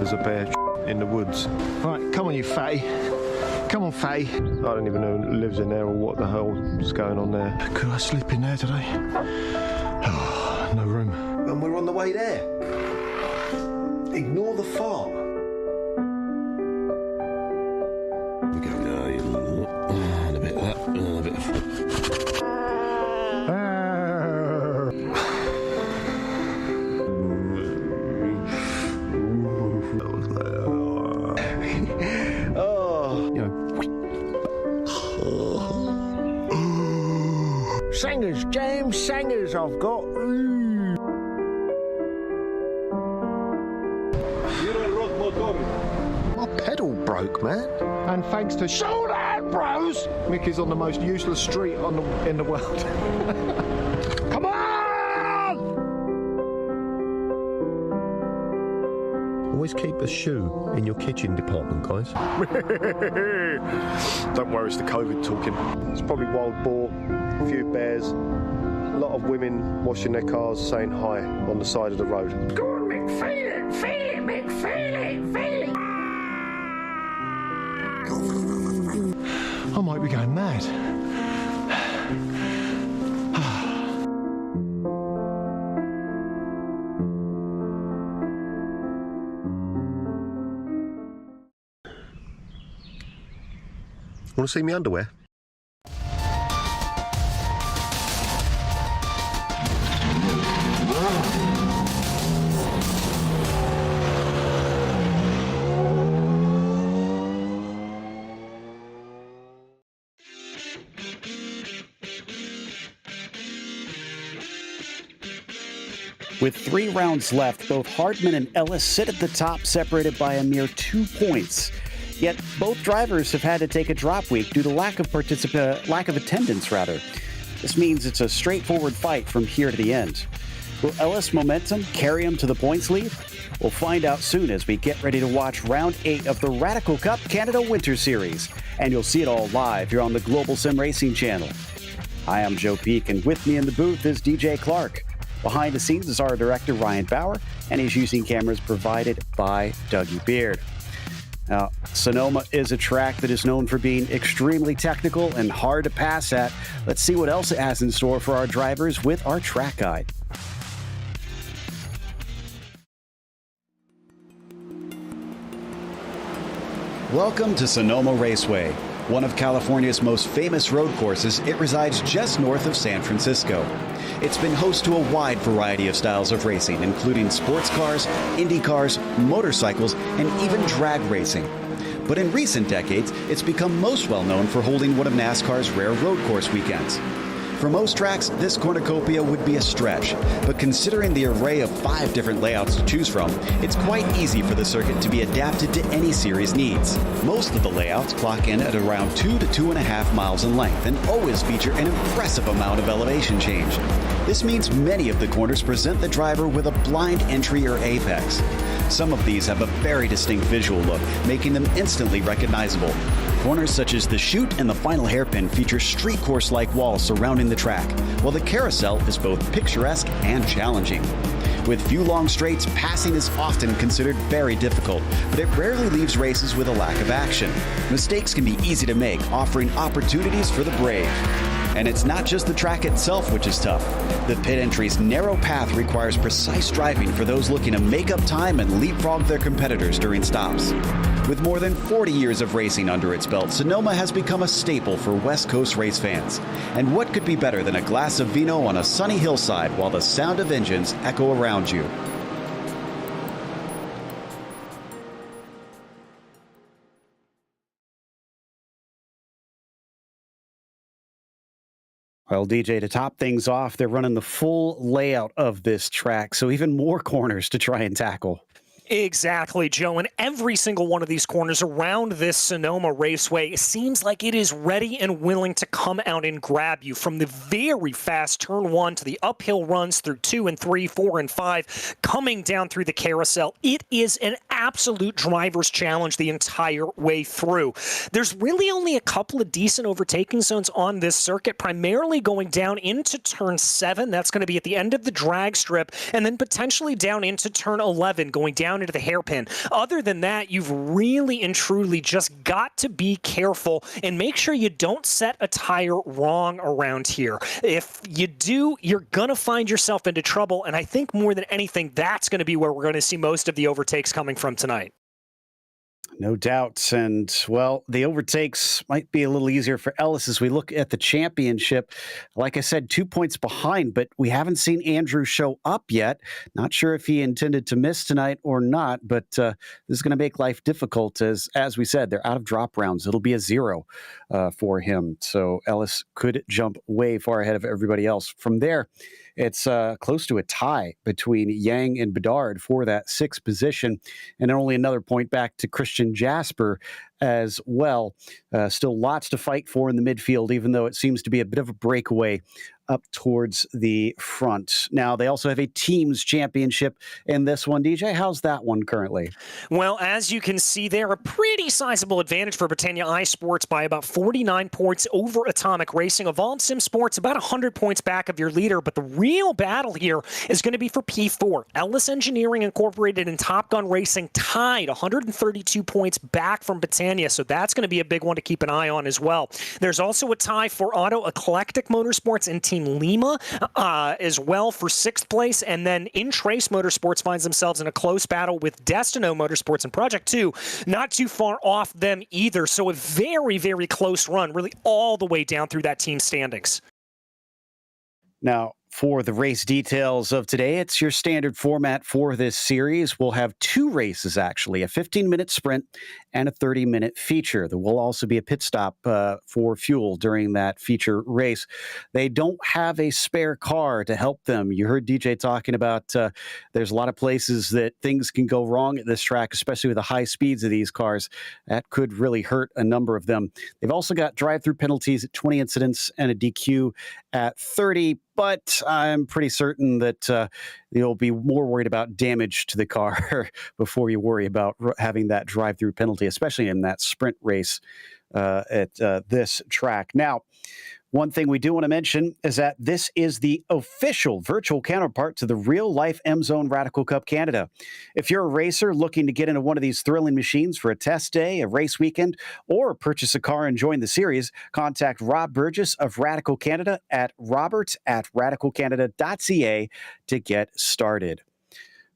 as a bear in the woods. Right, come on, you fatty. Come on, fatty. I don't even know who lives in there or what the hell's going on there. Could I sleep in there today? Oh, no room. And we're on the way there. Ignore the fart. We go. And a bit of that. And a bit of. Singers, James, singers I've got. My pedal broke, man. And thanks to Showdown Bros, Mickey's on the most useless street in the world. Come on! Always keep a shoe in your kitchen department, guys. Don't worry, it's the COVID talking. It's probably wild boar, a few bears, a lot of women washing their cars saying hi on the side of the road. Go on, Mick, feel it, Mick, feel it. I might be going mad. Want to see me underwear? With 3 rounds left, both Hardman and Ellis sit at the top, separated by a mere 2 points. Yet both drivers have had to take a drop week due to lack of attendance. This means it's a straightforward fight from here to the end. Will Ellis' momentum carry him to the points lead? We'll find out soon as we get ready to watch round 8 of the Radical Cup Canada Winter Series, and you'll see it all live here on the Global SimRacing Channel. I am Joe Peak, and with me in the booth is DJ Clark. Behind the scenes is our director, Ryan Bauer, and he's using cameras provided by Dougie Beard. Now, Sonoma is a track that is known for being extremely technical and hard to pass at. Let's see what else it has in store for our drivers with our track guide. Welcome to Sonoma Raceway, one of California's most famous road courses. It resides just north of San Francisco. It's been host to a wide variety of styles of racing, including sports cars, Indy cars, motorcycles, and even drag racing. But in recent decades, it's become most well known for holding one of NASCAR's rare road course weekends. For most tracks, this cornucopia would be a stretch, but considering the array of 5 different layouts to choose from, it's quite easy for the circuit to be adapted to any series needs. Most of the layouts clock in at around 2 to 2.5 miles in length and always feature an impressive amount of elevation change. This means many of the corners present the driver with a blind entry or apex. Some of these have a very distinct visual look, making them instantly recognizable. Corners such as the chute and the final hairpin feature street course-like walls surrounding the track, while the carousel is both picturesque and challenging. With few long straights, passing is often considered very difficult, but it rarely leaves races with a lack of action. Mistakes can be easy to make, offering opportunities for the brave. And it's not just the track itself which is tough. The pit entry's narrow path requires precise driving for those looking to make up time and leapfrog their competitors during stops. With more than 40 years of racing under its belt, Sonoma has become a staple for West Coast race fans. And what could be better than a glass of vino on a sunny hillside while the sound of engines echo around you? Well, DJ, to top things off, they're running the full layout of this track, so even more corners to try and tackle. Exactly, Joe. And every single one of these corners around this Sonoma Raceway seems like it is ready and willing to come out and grab you, from the very fast turn 1 to the uphill runs through 2 and 3, 4 and 5, coming down through the carousel. It is an absolute driver's challenge the entire way through. There's really only a couple of decent overtaking zones on this circuit, primarily going down into turn 7. That's going to be at the end of the drag strip, and then potentially down into turn 11, going down down into the hairpin. Other than that, you've really and truly just got to be careful and make sure you don't set a tire wrong around here. If you do, you're going to find yourself into trouble, and I think more than anything, that's going to be where we're going to see most of the overtakes coming from tonight. No doubt. And, well, the overtakes might be a little easier for Ellis as we look at the championship. Like I said, 2 points behind, but we haven't seen Andrew show up yet. Not sure if he intended to miss tonight or not, but this is going to make life difficult. As we said, they're out of drop rounds. It'll be a 0 for him. So Ellis could jump way far ahead of everybody else. From there, it's close to a tie between Yang and Bedard for that 6th position, and only another point back to Christian Jasper as well. Still lots to fight for in the midfield, even though it seems to be a bit of a breakaway up towards the front. Now, they also have a teams championship in this one. DJ, how's that one currently? Well, as you can see there, a pretty sizable advantage for Britannia iSports by about 49 points over Atomic Racing. Evolve Sim Sports about 100 points back of your leader, but the real battle here is going to be for P4. Ellis Engineering Incorporated and Top Gun Racing tied 132 points back from Britannia, so that's going to be a big one to keep an eye on as well. There's also a tie for Auto Eclectic Motorsports and Team Lima as well for 6th place, and then In Trace Motorsports finds themselves in a close battle with Destino Motorsports and Project 2, not too far off them either. So a very, very close run, really all the way down through that team standings. Now, for the race details of today, it's your standard format for this series. We'll have 2 races, actually, a 15-minute sprint and a 30-minute feature. There will also be a pit stop for fuel during that feature race. They don't have a spare car to help them. You heard DJ talking about there's a lot of places that things can go wrong at this track, especially with the high speeds of these cars. That could really hurt a number of them. They've also got drive-through penalties at 20 incidents and a DQ at 30, but I'm pretty certain that you'll be more worried about damage to the car before you worry about having that drive-through penalty, especially in that sprint race at this track. Now, one thing we do want to mention is that this is the official virtual counterpart to the real-life M-Zone Radical Cup Canada. If you're a racer looking to get into one of these thrilling machines for a test day, a race weekend, or purchase a car and join the series, contact Rob Burgess of Radical Canada at robert@radicalcanada.ca to get started.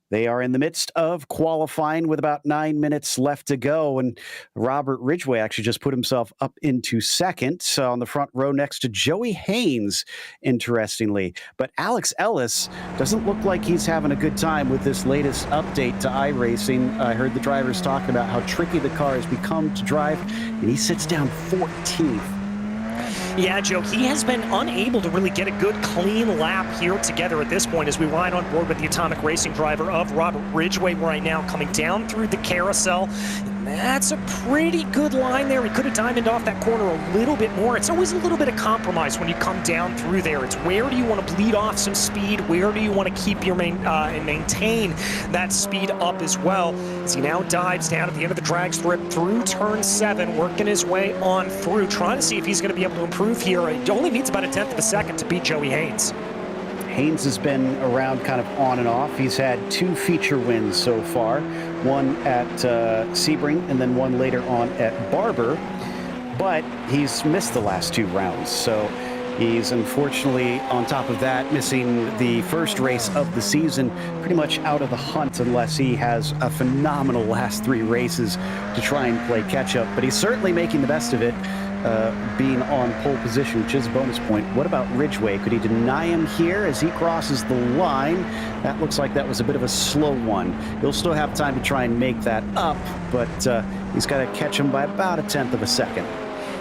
They are in the midst of qualifying with about 9 minutes left to go, and Robert Ridgway actually just put himself up into 2nd on the front row next to Joey Haynes, interestingly. But Alex Ellis doesn't look like he's having a good time with this latest update to iRacing. I heard the drivers talking about how tricky the car has become to drive, and he sits down 14th. Yeah, Joe, he has been unable to really get a good, clean lap here together at this point as we ride on board with the Atomic Racing driver of Robert Ridgway right now, coming down through the carousel. That's a pretty good line there. He could have diamonded off that corner a little bit more. It's always a little bit of compromise when you come down through there. It's where do you want to bleed off some speed? Where do you want to keep your and maintain that speed up as well? As he now dives down at the end of the drag strip through turn 7, working his way on through, trying to see if he's going to be able to improve here. He only needs about 1/10 of a second to beat Joey Haynes. Haynes has been around kind of on and off. He's had 2 feature wins so far, one at Sebring and then one later on at Barber, but he's missed the last 2 rounds. So he's unfortunately, on top of that, missing the first race of the season, pretty much out of the hunt unless he has a phenomenal last 3 races to try and play catch up. But he's certainly making the best of it. Being on pole position, which is a bonus point. What about Ridgway? Could he deny him here as he crosses the line? That looks like that was a bit of a slow one. He'll still have time to try and make that up, but he's got to catch him by about 1/10 of a second.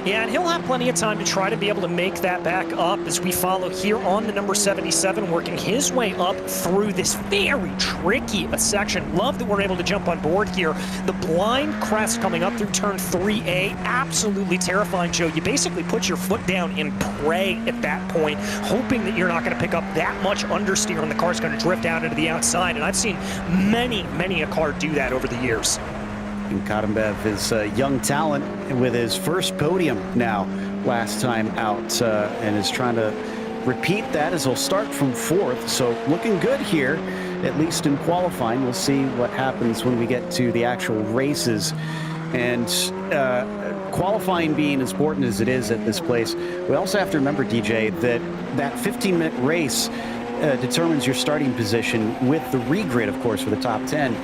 Yeah, and he'll have plenty of time to try to be able to make that back up as we follow here on the number 77, working his way up through this very tricky section. Love that we're able to jump on board here. The blind crest coming up through turn 3A, absolutely terrifying, Joe. You basically put your foot down and pray at that point, hoping that you're not going to pick up that much understeer and the car's going to drift out into the outside. And I've seen many a car do that over the years. And Kadambev is a young talent with his first podium now last time out and is trying to repeat that as he'll start from 4th. So looking good here, at least in qualifying. We'll see what happens when we get to the actual races. And qualifying being as important as it is at this place, we also have to remember, DJ, that 15-minute race determines your starting position with the regrid, of course, for the top 10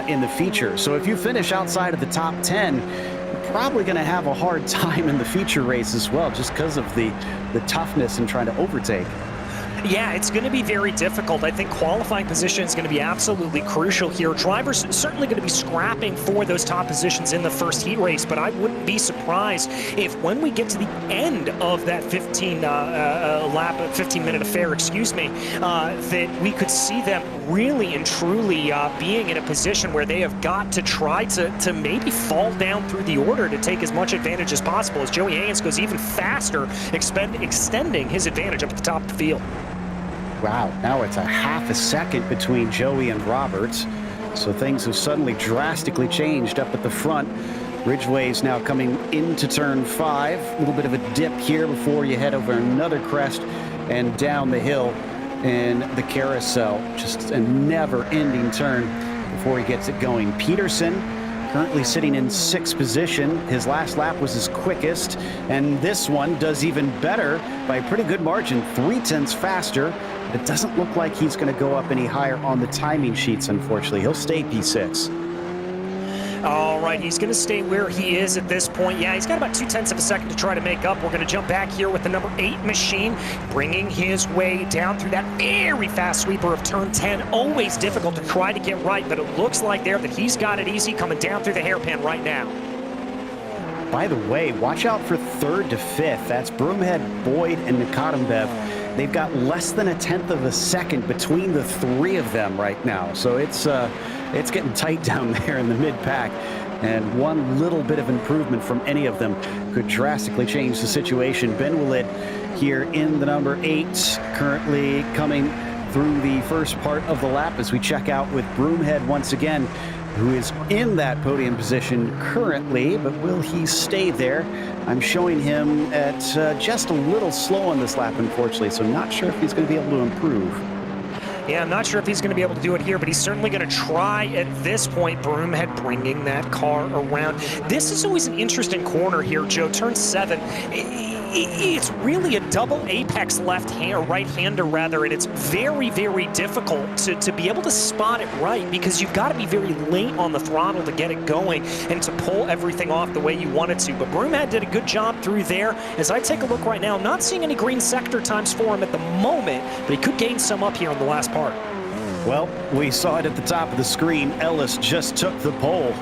in the feature. So if you finish outside of the top 10, you're probably going to have a hard time in the feature race as well, just because of the toughness in trying to overtake. Yeah, it's going to be very difficult. I think qualifying position is going to be absolutely crucial here. Drivers certainly going to be scrapping for those top positions in the first heat race, but I wouldn't be surprised if when we get to the end of that 15-minute affair, that we could see them really and truly being in a position where they have got to try to maybe fall down through the order to take as much advantage as possible, as Joey Haynes goes even faster, extending his advantage up at the top of the field. Wow, now it's a half a second between Joey and Roberts. So things have suddenly drastically changed up at the front. Ridgeway's now coming into turn 5. A little bit of a dip here before you head over another crest and down the hill in the carousel. Just a never-ending turn before he gets it going. Peterson currently sitting in 6th position. His last lap was his quickest, and this one does even better by a pretty good margin, 0.3 faster. It doesn't look like he's going to go up any higher on the timing sheets, unfortunately. He'll stay P6. All right, he's going to stay where he is at this point. Yeah, he's got about 0.2 of a second to try to make up. We're going to jump back here with the number 8 machine, bringing his way down through that very fast sweeper of turn 10. Always difficult to try to get right, but it looks like there that he's got it easy coming down through the hairpin right now. By the way, watch out for 3rd to 5th. That's Broomhead, Boyd, and Nikotimbev. They've got less than 1/10 of a second between the 3 of them right now. So it's getting tight down there in the mid-pack. And one little bit of improvement from any of them could drastically change the situation. Ben Willett here in the number 8, currently coming through the first part of the lap as we check out with Broomhead once again, who is in that podium position currently, but will he stay there? I'm showing him at just a little slow on this lap, unfortunately, so not sure if he's going to be able to improve. Yeah, I'm not sure if he's going to be able to do it here, but he's certainly going to try at this point. Broomhead bringing that car around. This is always an interesting corner here, Joe. Turn 7. It's really a double apex right-hander rather, and it's very, very difficult to be able to spot it right because you've got to be very late on the throttle to get it going and to pull everything off the way you want it to. But Broomhead did a good job through there. As I take a look right now, I'm not seeing any green sector times for him at the moment, but he could gain some up here in the last part. Well, we saw it at the top of the screen. Ellis just took the pole.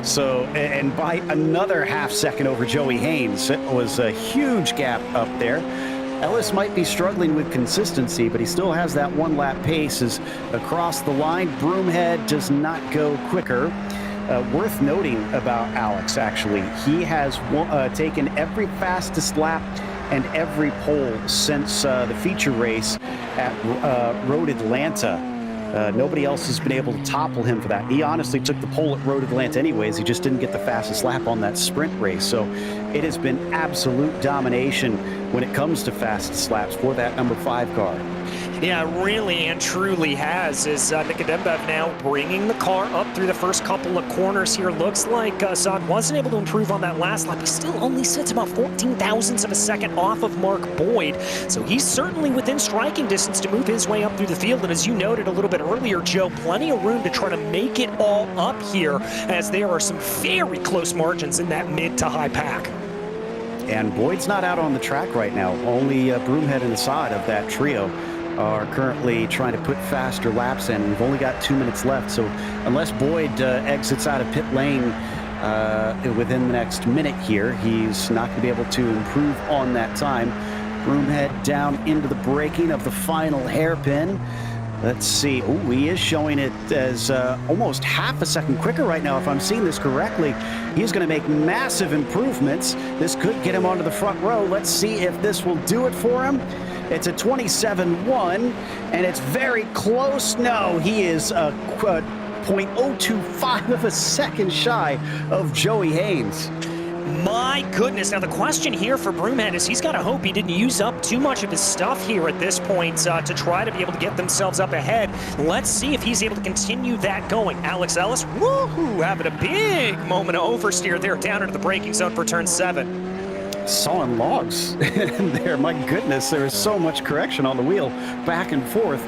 So, and by another half second over Joey Haynes. It was a huge gap up there. Ellis might be struggling with consistency, but he still has that 1-lap pace as across the line. Broomhead does not go quicker. Worth noting about Alex, actually, he has taken every fastest lap and every pole since the feature race at Road Atlanta. Nobody else has been able to topple him for that. He honestly took the pole at Road Atlanta anyways. He just didn't get the fastest lap on that sprint race. So it has been absolute domination when it comes to fastest laps for that number 5 car. Yeah, really and truly has. Is Nikotimbev now bringing the car up through the first couple of corners here. Looks like Zod wasn't able to improve on that last lap. He still only sits about 14 thousandths of a second off of Mark Boyd. So he's certainly within striking distance to move his way up through the field. And as you noted a little bit earlier, Joe, plenty of room to try to make it all up here as there are some very close margins in that mid to high pack. And Boyd's not out on the track right now. Only Broomhead and Assad of that trio are currently trying to put faster laps in. We've only got 2 minutes left, so unless Boyd exits out of pit lane within the next minute here, he's not going to be able to improve on that time. Broomhead down into the braking of the final hairpin. Let's see. Oh, he is showing it as almost half a second quicker right now, if I'm seeing this correctly. He's going to make massive improvements. This could get him onto the front row. Let's see if this will do it for him. It's a 27.1, and it's very close. No, he is 0.025 of a second shy of Joey Haynes. My goodness. Now, the question here for Broomhead is he's got to hope he didn't use up too much of his stuff here at this point to try to be able to get themselves up ahead. Let's see if he's able to continue that going. Alex Ellis, woohoo, having a big moment of oversteer there down into the braking zone for turn 7. Sawing logs in there. My goodness, there is so much correction on the wheel, back and forth.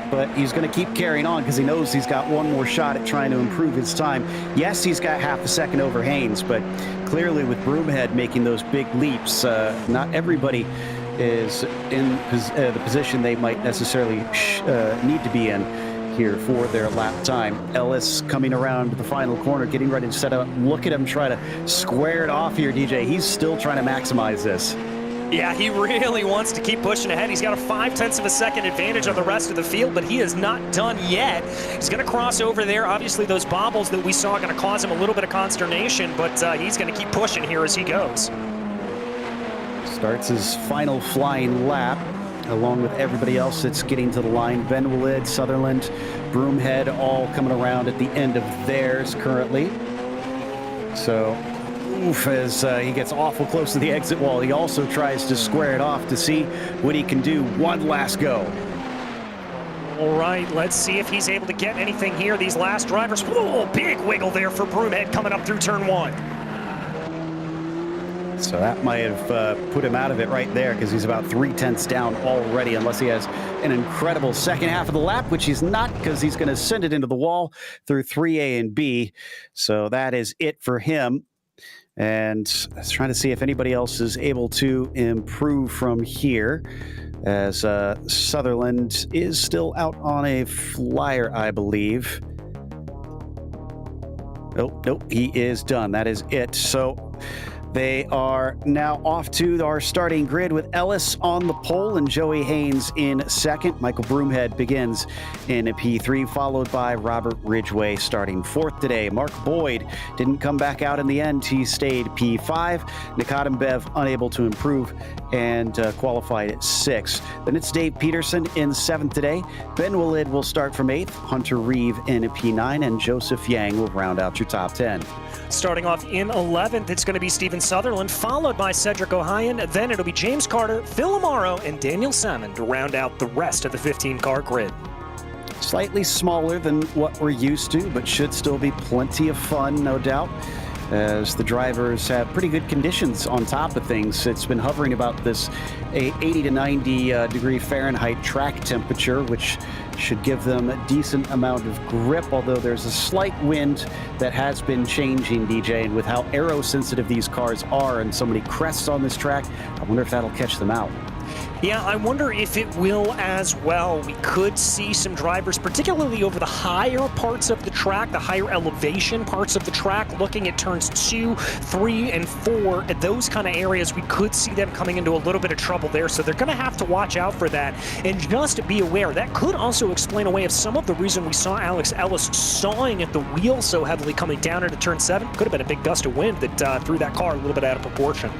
But he's going to keep carrying on because he knows he's got one more shot at trying to improve his time. Yes, he's got half a second over Haynes, but clearly with Broomhead making those big leaps, not everybody is in the position they might necessarily need to be in here for their lap time. Ellis coming around the final corner, getting ready to set up. Look at him try to square it off here, DJ. He's still trying to maximize this. Yeah, he really wants to keep pushing ahead. He's got a 0.5 of a second advantage on the rest of the field, but he is not done yet. He's going to cross over there. Obviously, those bobbles that we saw are going to cause him a little bit of consternation, but he's going to keep pushing here as he goes. Starts his final flying lap, along with everybody else that's getting to the line. Ben Willid, Sutherland, Broomhead, all coming around at the end of theirs currently. So, as he gets awful close to the exit wall, he also tries to square it off to see what he can do. One last go. All right, let's see if he's able to get anything here. These last drivers, whoa, big wiggle there for Broomhead coming up through turn 1. So that might have put him out of it right there, because he's about 0.3 down already, unless he has an incredible second half of the lap, which he's not, because he's going to send it into the wall through 3A and B. So that is it for him. And I was trying to see if anybody else is able to improve from here, as Sutherland is still out on a flyer, I believe. Nope, he is done. That is it. So they are now off to our starting grid with Ellis on the pole and Joey Haynes in second. Michael Broomhead begins in a P3, followed by Robert Ridgway starting fourth today. Mark Boyd didn't come back out in the end. He stayed P5. Nikodem Bev unable to improve and qualified at 6th. Then it's Dave Peterson in 7th today. Ben Willid will start from 8th. Hunter Reeve in a P9, and Joseph Yang will round out your top 10. Starting off in 11th, it's going to be Steven Sutherland, followed by Cedric O'Hyan. Then it'll be James Carter, Phil Amaro, and Daniel Salmon to round out the rest of the 15-car grid. Slightly smaller than what we're used to, but should still be plenty of fun, no doubt, as the drivers have pretty good conditions on top of things. It's been hovering about this 80 to 90 degree Fahrenheit track temperature, which should give them a decent amount of grip, although there's a slight wind that has been changing, DJ, and with how aero-sensitive these cars are and so many crests on this track, I wonder if that'll catch them out. Yeah, I wonder if it will as well. We could see some drivers, particularly over the higher parts of the track, the higher elevation parts of the track, looking at turns 2, 3, and 4. At those kind of areas, we could see them coming into a little bit of trouble there. So they're going to have to watch out for that and just be aware. That could also explain away of some of the reason we saw Alex Ellis sawing at the wheel so heavily coming down into turn 7. Could have been a big gust of wind that threw that car a little bit out of proportion.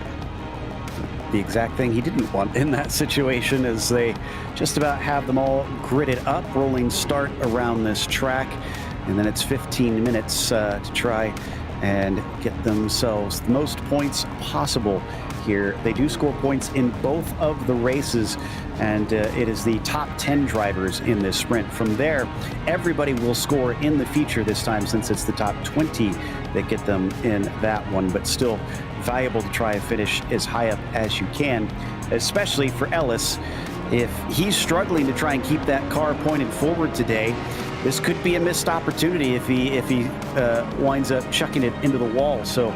The exact thing he didn't want in that situation, as they just about have them all gridded up, rolling start around this track, and then it's 15 minutes to try and get themselves the most points possible here. They do score points in both of the races, and it is the top 10 drivers in this sprint. From there, everybody will score in the feature this time, since it's the top 20 that get them in that one, but still valuable to try and finish as high up as you can, especially for Ellis. If he's struggling to try and keep that car pointed forward today, this could be a missed opportunity if he winds up chucking it into the wall. So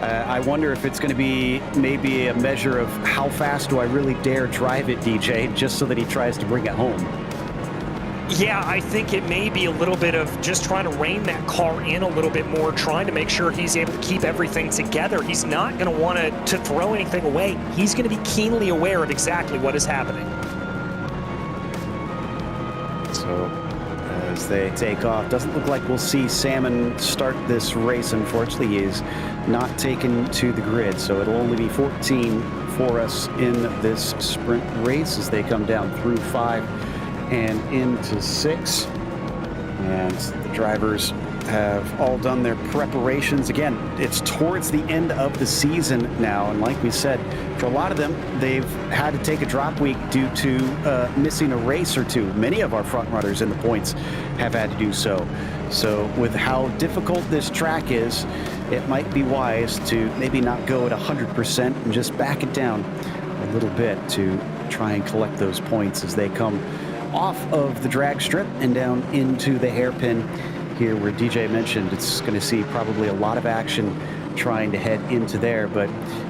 I wonder if it's going to be maybe a measure of how fast do I really dare drive it, DJ, just so that he tries to bring it home. Yeah, I think it may be a little bit of just trying to rein that car in a little bit more, trying to make sure he's able to keep everything together. He's not going to want to throw anything away. He's going to be keenly aware of exactly what is happening. So as they take off, doesn't look like we'll see Salmon start this race. Unfortunately, he is not taken to the grid, so it'll only be 14 for us in this sprint race as they come down through 5 and into 6, and the drivers have all done their preparations. Again, it's towards the end of the season now, and like we said, for a lot of them, they've had to take a drop week due to missing a race or two. Many of our front runners in the points have had to do so. So with how difficult this track is, it might be wise to maybe not go at 100% and just back it down a little bit to try and collect those points as they come off of the drag strip and down into the hairpin here where DJ mentioned it's going to see probably a lot of action trying to head into there. But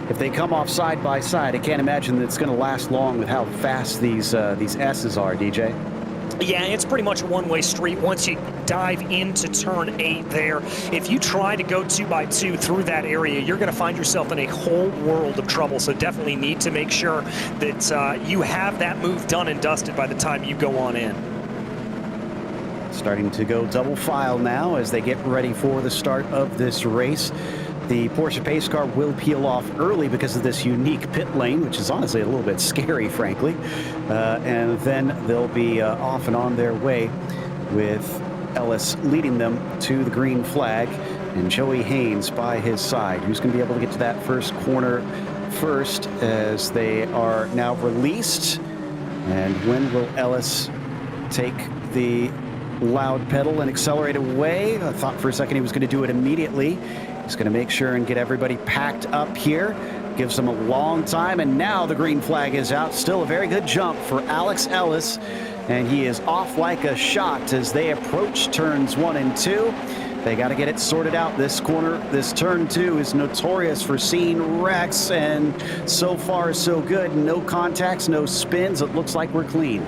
if they come off side by side, I can't imagine that it's going to last long with how fast these S's are, DJ. Yeah, it's pretty much a one-way street once you dive into turn 8 there. If you try to go 2x2 through that area, you're going to find yourself in a whole world of trouble. So definitely need to make sure that you have that move done and dusted by the time you go on in. Starting to go double file now as they get ready for the start of this race. The Porsche pace car will peel off early because of this unique pit lane, which is honestly a little bit scary, frankly. And then they'll be off and on their way with Ellis leading them to the green flag and Joey Haynes by his side. Who's going to be able to get to that first corner first as they are now released? And when will Ellis take the loud pedal and accelerate away? I thought for a second he was going to do it immediately. He's going to make sure and get everybody packed up here. Gives them a long time, and now the green flag is out. Still a very good jump for Alex Ellis, and he is off like a shot as they approach turns 1 and 2. They got to get it sorted out. This corner, this turn 2 is notorious for seeing wrecks, and so far so good. No contacts, no spins. It looks like we're clean.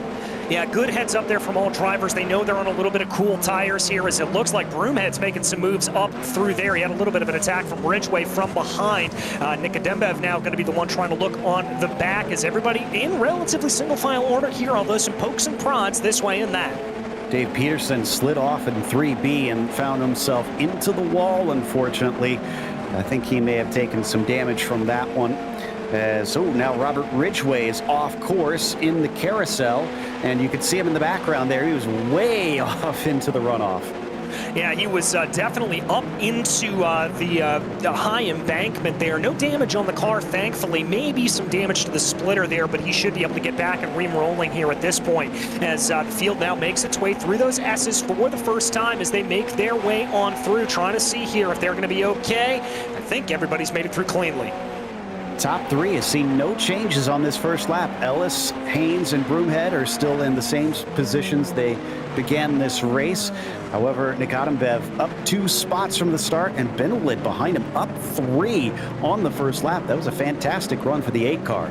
Yeah, good heads up there from all drivers. They know they're on a little bit of cool tires here as it looks like Broomhead's making some moves up through there. He had a little bit of an attack from Ridgeway from behind. Nikodembev now going to be the one trying to look on the back as everybody in relatively single file order here, although some pokes and prods this way and that. Dave Peterson slid off in 3B and found himself into the wall, unfortunately. I think he may have taken some damage from that one. So now Robert Ridgeway is off course in the carousel, and you can see him in the background there. He was way off into the runoff. Yeah, he was definitely up into the high embankment there. No damage on the car, thankfully. Maybe some damage to the splitter there, but he should be able to get back and re-rolling here at this point as the field now makes its way through those S's for the first time as they make their way on through, trying to see here if they're going to be okay. I think everybody's made it through cleanly. Top 3 has seen no changes on this first lap. Ellis, Haynes, and Broomhead are still in the same positions they began this race. However, Nikodembev up 2 spots from the start, and Benelid behind him up 3 on the first lap. That was a fantastic run for the 8 car.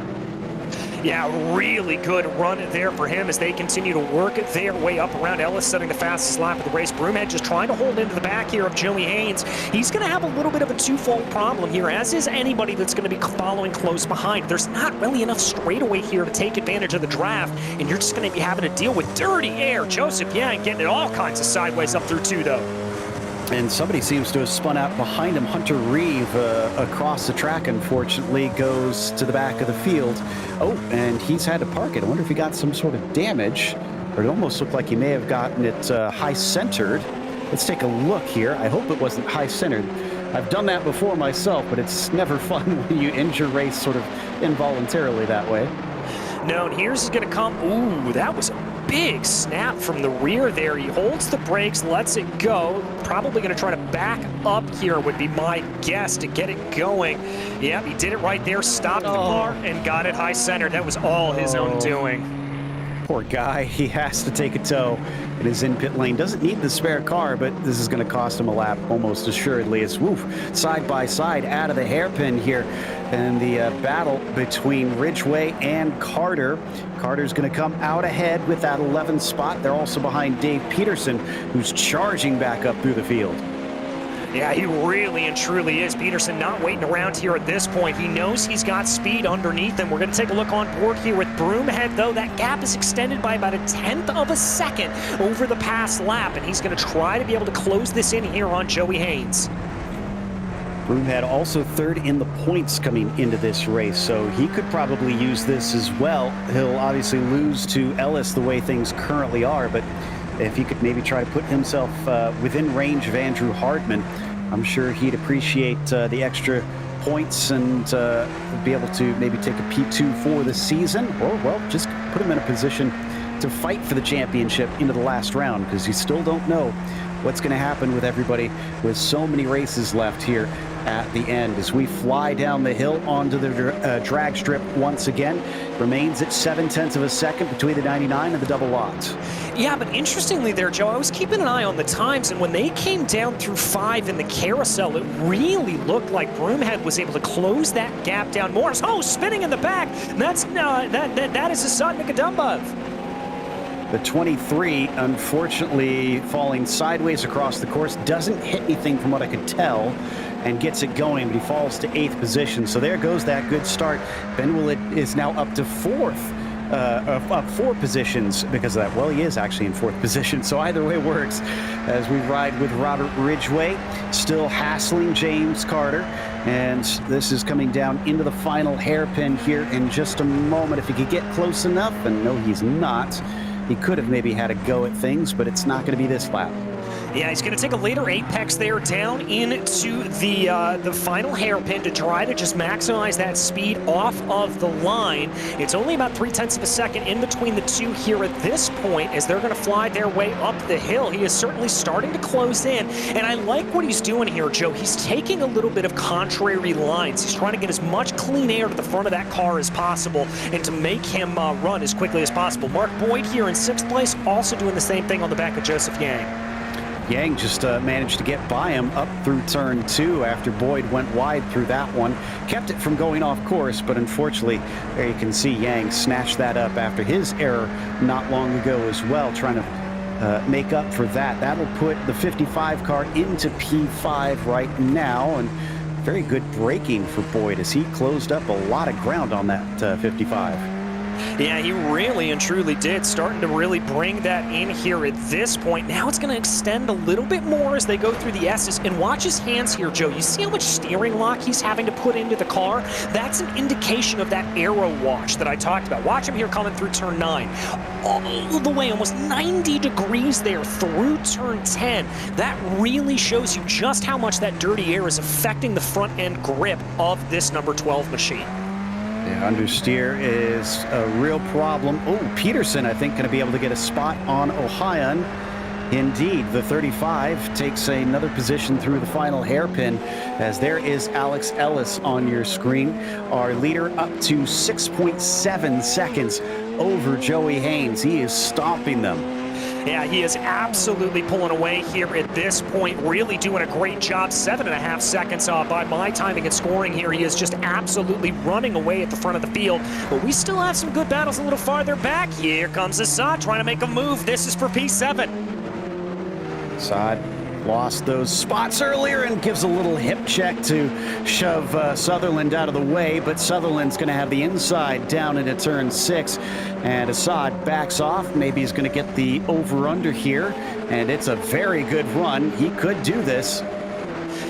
Yeah, really good run there for him as they continue to work their way up around Ellis, setting the fastest lap of the race. Broomhead just trying to hold into the back here of Joey Haynes. He's going to have a little bit of a twofold problem here, as is anybody that's going to be following close behind. There's not really enough straightaway here to take advantage of the draft, and you're just going to be having to deal with dirty air. Joseph Yang getting it all kinds of sideways up through 2, though. And somebody seems to have spun out behind him. Hunter Reeve across the track, unfortunately, goes to the back of the field. Oh, and he's had to park it. I wonder if he got some sort of damage, or it almost looked like he may have gotten it high-centered. Let's take a look here. I hope it wasn't high-centered. I've done that before myself, but it's never fun when you end your race sort of involuntarily that way. No, and here's going to come. Ooh, that was a big snap from the rear there. He holds the brakes, lets it go. Probably going to try to back up here would be my guess to get it going. Yep, he did it right there, stopped the car, and got it high-centered. That was all his own doing. Poor guy, he has to take a tow. It is in pit lane. Doesn't need the spare car, but this is going to cost him a lap almost assuredly. It's side by side out of the hairpin here. And the battle between Ridgeway and Carter. Carter's going to come out ahead with that 11th spot. They're also behind Dave Peterson, who's charging back up through the field. Yeah, he really and truly is. Peterson not waiting around here at this point. He knows he's got speed underneath him. We're going to take a look on board here with Broomhead, though. That gap is extended by about 1/10 of a second over the past lap, and he's going to try to be able to close this in here on Joey Haynes. Broomhead also 3rd in the points coming into this race, so he could probably use this as well. He'll obviously lose to Ellis the way things currently are, but if he could maybe try to put himself within range of Andrew Hardman, I'm sure he'd appreciate the extra points and be able to maybe take a P2 for the season, or, well, just put him in a position to fight for the championship into the last round, because you still don't know what's going to happen with everybody with so many races left here at the end. As we fly down the hill onto the drag strip once again, remains at 0.7 of a second between the 99 and the double lot. Yeah, but interestingly there, Joe, I was keeping an eye on the times, and when they came down through 5 in the carousel, it really looked like Broomhead was able to close that gap down more. Oh, spinning in the back. That's that is Assad Nikadumbov. The 23, unfortunately, falling sideways across the course, doesn't hit anything from what I could tell, and gets it going, but he falls to 8th position. So there goes that good start. Benwell is now up to 4th. Up 4 positions because of that. Well, he is actually in 4th position, so either way works as we ride with Robert Ridgway, still hassling James Carter, and this is coming down into the final hairpin here in just a moment. If he could get close enough, and no, he's not. He could have maybe had a go at things, but it's not going to be this lap. Yeah, he's going to take a later apex there down into the final hairpin to try to just maximize that speed off of the line. It's only about 0.3 of a second in between the two here at this point as they're going to fly their way up the hill. He is certainly starting to close in, and I like what he's doing here, Joe. He's taking a little bit of contrary lines. He's trying to get as much clean air to the front of that car as possible and to make him run as quickly as possible. Mark Boyd here in 6th place, also doing the same thing on the back of Joseph Yang. Yang just managed to get by him up through turn 2 after Boyd went wide through that one. Kept it from going off course, but unfortunately, there you can see Yang snatched that up after his error not long ago as well, trying to make up for that. That'll put the 55 car into P5 right now, and very good braking for Boyd as he closed up a lot of ground on that 55. Yeah, he really and truly did, starting to really bring that in here at this point. Now it's going to extend a little bit more as they go through the S's. And watch his hands here, Joe. You see how much steering lock he's having to put into the car? That's an indication of that aero wash that I talked about. Watch him here coming through turn 9. All the way, almost 90 degrees there through turn 10. That really shows you just how much that dirty air is affecting the front end grip of this number 12 machine. Yeah, understeer is a real problem. Oh, Peterson, I think, going to be able to get a spot on Ohion. Indeed, the 35 takes another position through the final hairpin, as there is Alex Ellis on your screen. Our leader up to 6.7 seconds over Joey Haynes. He is stomping them. Yeah, he is absolutely pulling away here at this point, really doing a great job. 7.5 seconds by my timing and scoring here. He is just absolutely running away at the front of the field. But we still have some good battles a little farther back. Here comes Assad trying to make a move. This is for P7. Assad lost those spots earlier and gives a little hip check to shove Sutherland out of the way, but Sutherland's going to have the inside down into turn 6, and Assad backs off. Maybe he's going to get the over-under here, and it's a very good run. He could do this.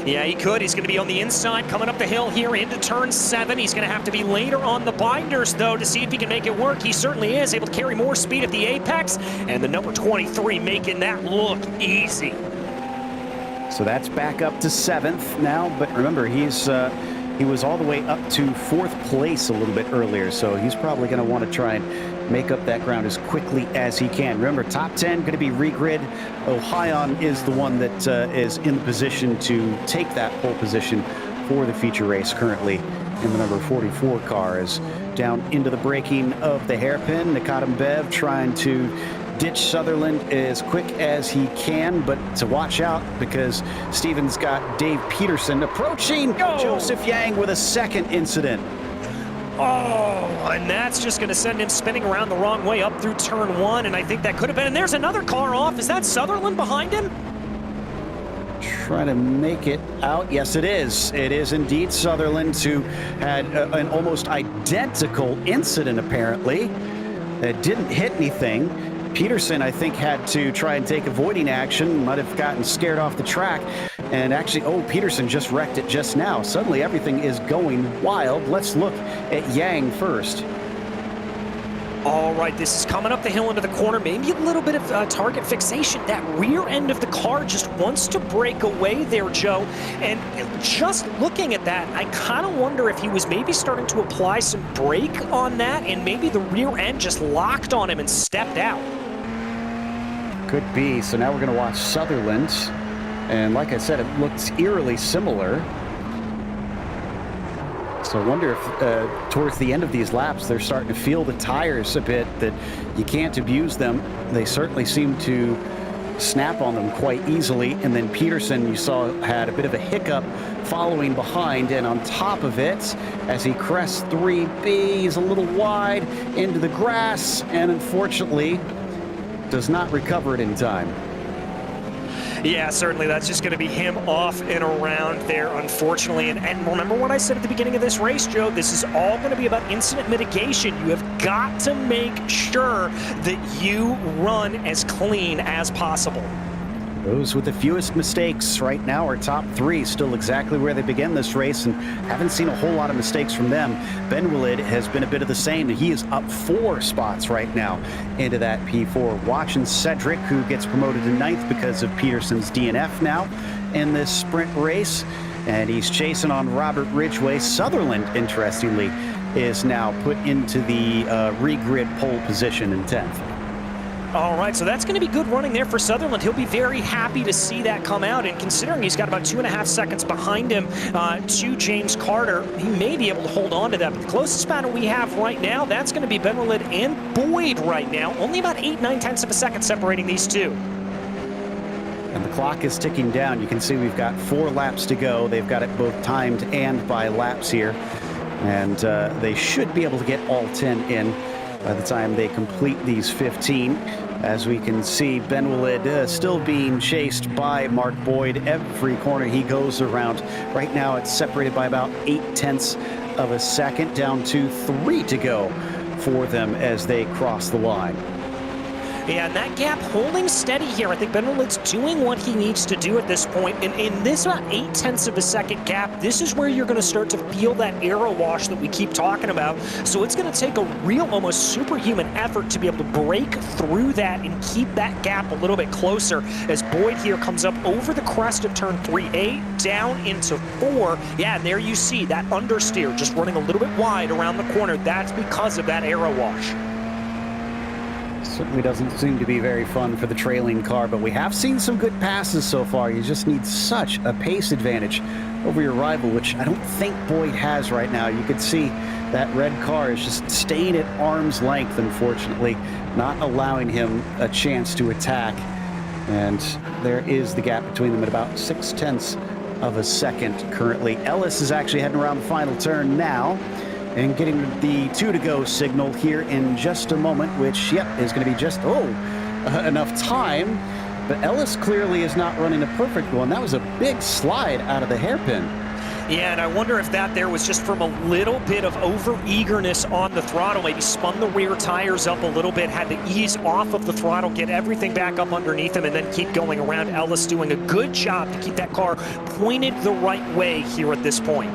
Yeah, he could. He's going to be on the inside coming up the hill here into turn 7. He's going to have to be later on the binders, though, to see if he can make it work. He certainly is able to carry more speed at the apex, and the number 23 making that look easy. So that's back up to 7th now, but remember, he was all the way up to 4th place a little bit earlier, so he's probably going to want to try and make up that ground as quickly as he can. Remember, top 10 going to be regrid. Ohion is the one that is in the position to take that pole position for the feature race currently in the number 44 car. Is down into the braking of the hairpin. Nikadim Bev trying to ditch Sutherland as quick as he can, but to watch out because Steven's got Dave Peterson approaching. Joseph Yang with a second incident. Oh, and that's just going to send him spinning around the wrong way up through turn 1, and I think that could have been, and there's another car off. Is that Sutherland behind him? Trying to make it out. Yes, it is. It is indeed Sutherland, who had an almost identical incident, apparently. It didn't hit anything. Peterson, I think, had to try and take avoiding action, might have gotten scared off the track, and actually, Peterson just wrecked it just now. Suddenly, everything is going wild. Let's look at Yang first. All right, this is coming up the hill into the corner. Maybe a little bit of target fixation. That rear end of the car just wants to break away there, Joe. And just looking at that, I kind of wonder if he was maybe starting to apply some brake on that, and maybe the rear end just locked on him and stepped out. Could be. So now we're going to watch Sutherland. And like I said, it looks eerily similar. So I wonder if towards the end of these laps, they're starting to feel the tires a bit, that you can't abuse them. They certainly seem to snap on them quite easily. And then Peterson, you saw, had a bit of a hiccup following behind. And on top of it, as he crests 3B, he's a little wide into the grass and unfortunately does not recover it in time. Yeah, certainly. That's just going to be him off and around there, unfortunately. And remember what I said at the beginning of this race, Joe, this is all going to be about incident mitigation. You have got to make sure that you run as clean as possible. Those with the fewest mistakes right now are top three, still exactly where they began this race, and haven't seen a whole lot of mistakes from them. Ben Willett has been a bit of the same. He is up 4 spots right now into that P4. Watching Cedric, who gets promoted to 9th because of Peterson's DNF now in this sprint race, and he's chasing on Robert Ridgway. Sutherland, interestingly, is now put into the regrid pole position in 10th. All right, so that's going to be good running there for Sutherland. He'll be very happy to see that come out, and considering he's got about 2.5 seconds behind him to James Carter, he may be able to hold on to that. But the closest battle we have right now, that's going to be Ben Willett and Boyd right now. Only about 8/9 of a second separating these two. And the clock is ticking down. You can see we've got 4 laps to go. They've got it both timed and by laps here. And they should be able to get all 10 in by the time they complete these 15. As we can see, Ben Willett still being chased by Mark Boyd. Every corner he goes around. Right now it's separated by about 8/10 of a second, down to 3 to go for them as they cross the line. Yeah, and that gap holding steady here. I think Ben Willett's doing what he needs to do at this point. And in this about 8/10 of a second gap, this is where you're going to start to feel that aero wash that we keep talking about. So it's going to take a real, almost superhuman effort to be able to break through that and keep that gap a little bit closer as Boyd here comes up over the crest of turn 3A, down into 4. Yeah, and there you see that understeer just running a little bit wide around the corner. That's because of that aero wash. Certainly doesn't seem to be very fun for the trailing car, but we have seen some good passes so far. You just need such a pace advantage over your rival, which I don't think Boyd has right now. You could see that red car is just staying at arm's length, unfortunately, not allowing him a chance to attack. And there is the gap between them at about 6/10 of a second currently. Ellis is actually heading around the final turn now, and getting the 2 to go signal here in just a moment, which, yep, is going to be just, enough time. But Ellis clearly is not running a perfect one. That was a big slide out of the hairpin. Yeah, and I wonder if that there was just from a little bit of over-eagerness on the throttle, maybe spun the rear tires up a little bit, had to ease off of the throttle, get everything back up underneath him, and then keep going around. Ellis doing a good job to keep that car pointed the right way here at this point.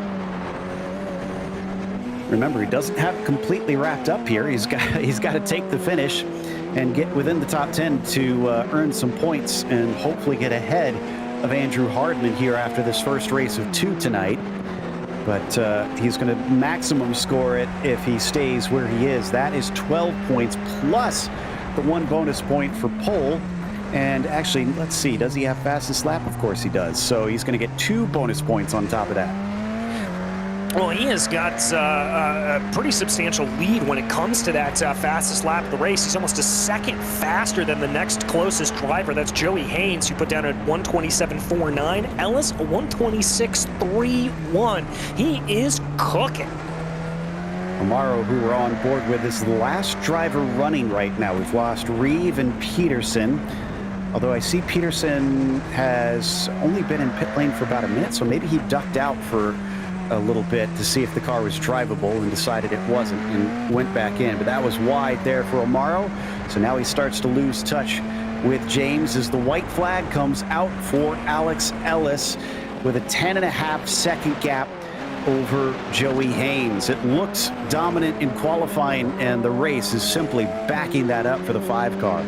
Remember, he doesn't have it completely wrapped up here. He's got to take the finish and get within the top 10 to earn some points and hopefully get ahead of Andrew Hardman here after this first race of 2 tonight. But he's going to maximum score it if he stays where he is. That is 12 points plus the 1 bonus point for pole. And actually, let's see, does he have fastest lap? Of course he does. So he's going to get 2 bonus points on top of that. Well, he has got a pretty substantial lead when it comes to that fastest lap of the race. He's almost a second faster than the next closest driver. That's Joey Haynes, who put down a 1:27.49. Ellis, a 1:26.31. He is cooking. Amaro, who we're on board with, is the last driver running right now. We've lost Reeve and Peterson. Although I see Peterson has only been in pit lane for about a minute, so maybe he ducked out for a little bit to see if the car was drivable and decided it wasn't and went back in. But that was wide there for Amaro. So now he starts to lose touch with James as the white flag comes out for Alex Ellis with a 10.5 second gap over Joey Haynes. It looked dominant in qualifying, and the race is simply backing that up for the 5 car.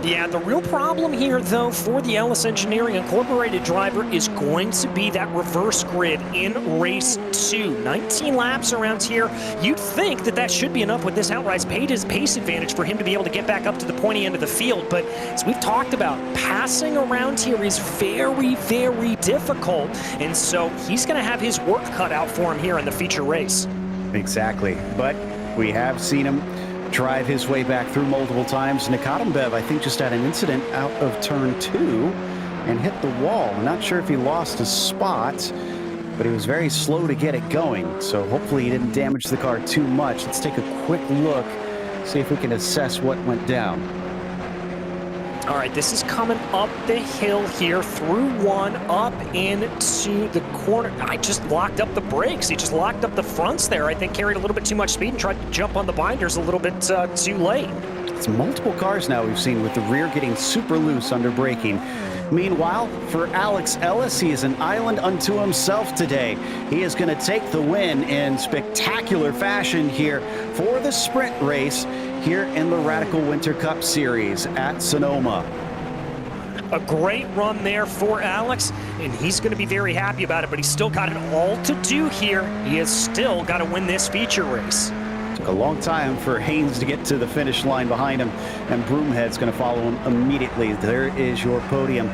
Yeah, the real problem here, though, for the Ellis Engineering Incorporated driver is going to be that reverse grid in race 2. 19 laps around here. You'd think that that should be enough with this outright pace advantage for him to be able to get back up to the pointy end of the field. But as we've talked about, passing around here is very, very difficult. And so he's going to have his work cut out for him here in the feature race. Exactly. But we have seen him drive his way back through multiple times. Nikotimbev, I think, just had an incident out of turn 2 and hit the wall. I'm not sure if he lost his spot, but he was very slow to get it going. So hopefully he didn't damage the car too much. Let's take a quick look, see if we can assess what went down. All right, this is coming up the hill here, through 1, up into the corner. I just locked up the brakes. He just locked up the fronts there. I think carried a little bit too much speed and tried to jump on the binders a little bit too late. It's multiple cars now we've seen with the rear getting super loose under braking. Meanwhile, for Alex Ellis, he is an island unto himself today. He is going to take the win in spectacular fashion here for the sprint race here in the Radical Winter Cup Series at Sonoma. A great run there for Alex, and he's going to be very happy about it, but he's still got it all to do here. He has still got to win this feature race. Took a long time for Haynes to get to the finish line behind him, and Broomhead's going to follow him immediately. There is your podium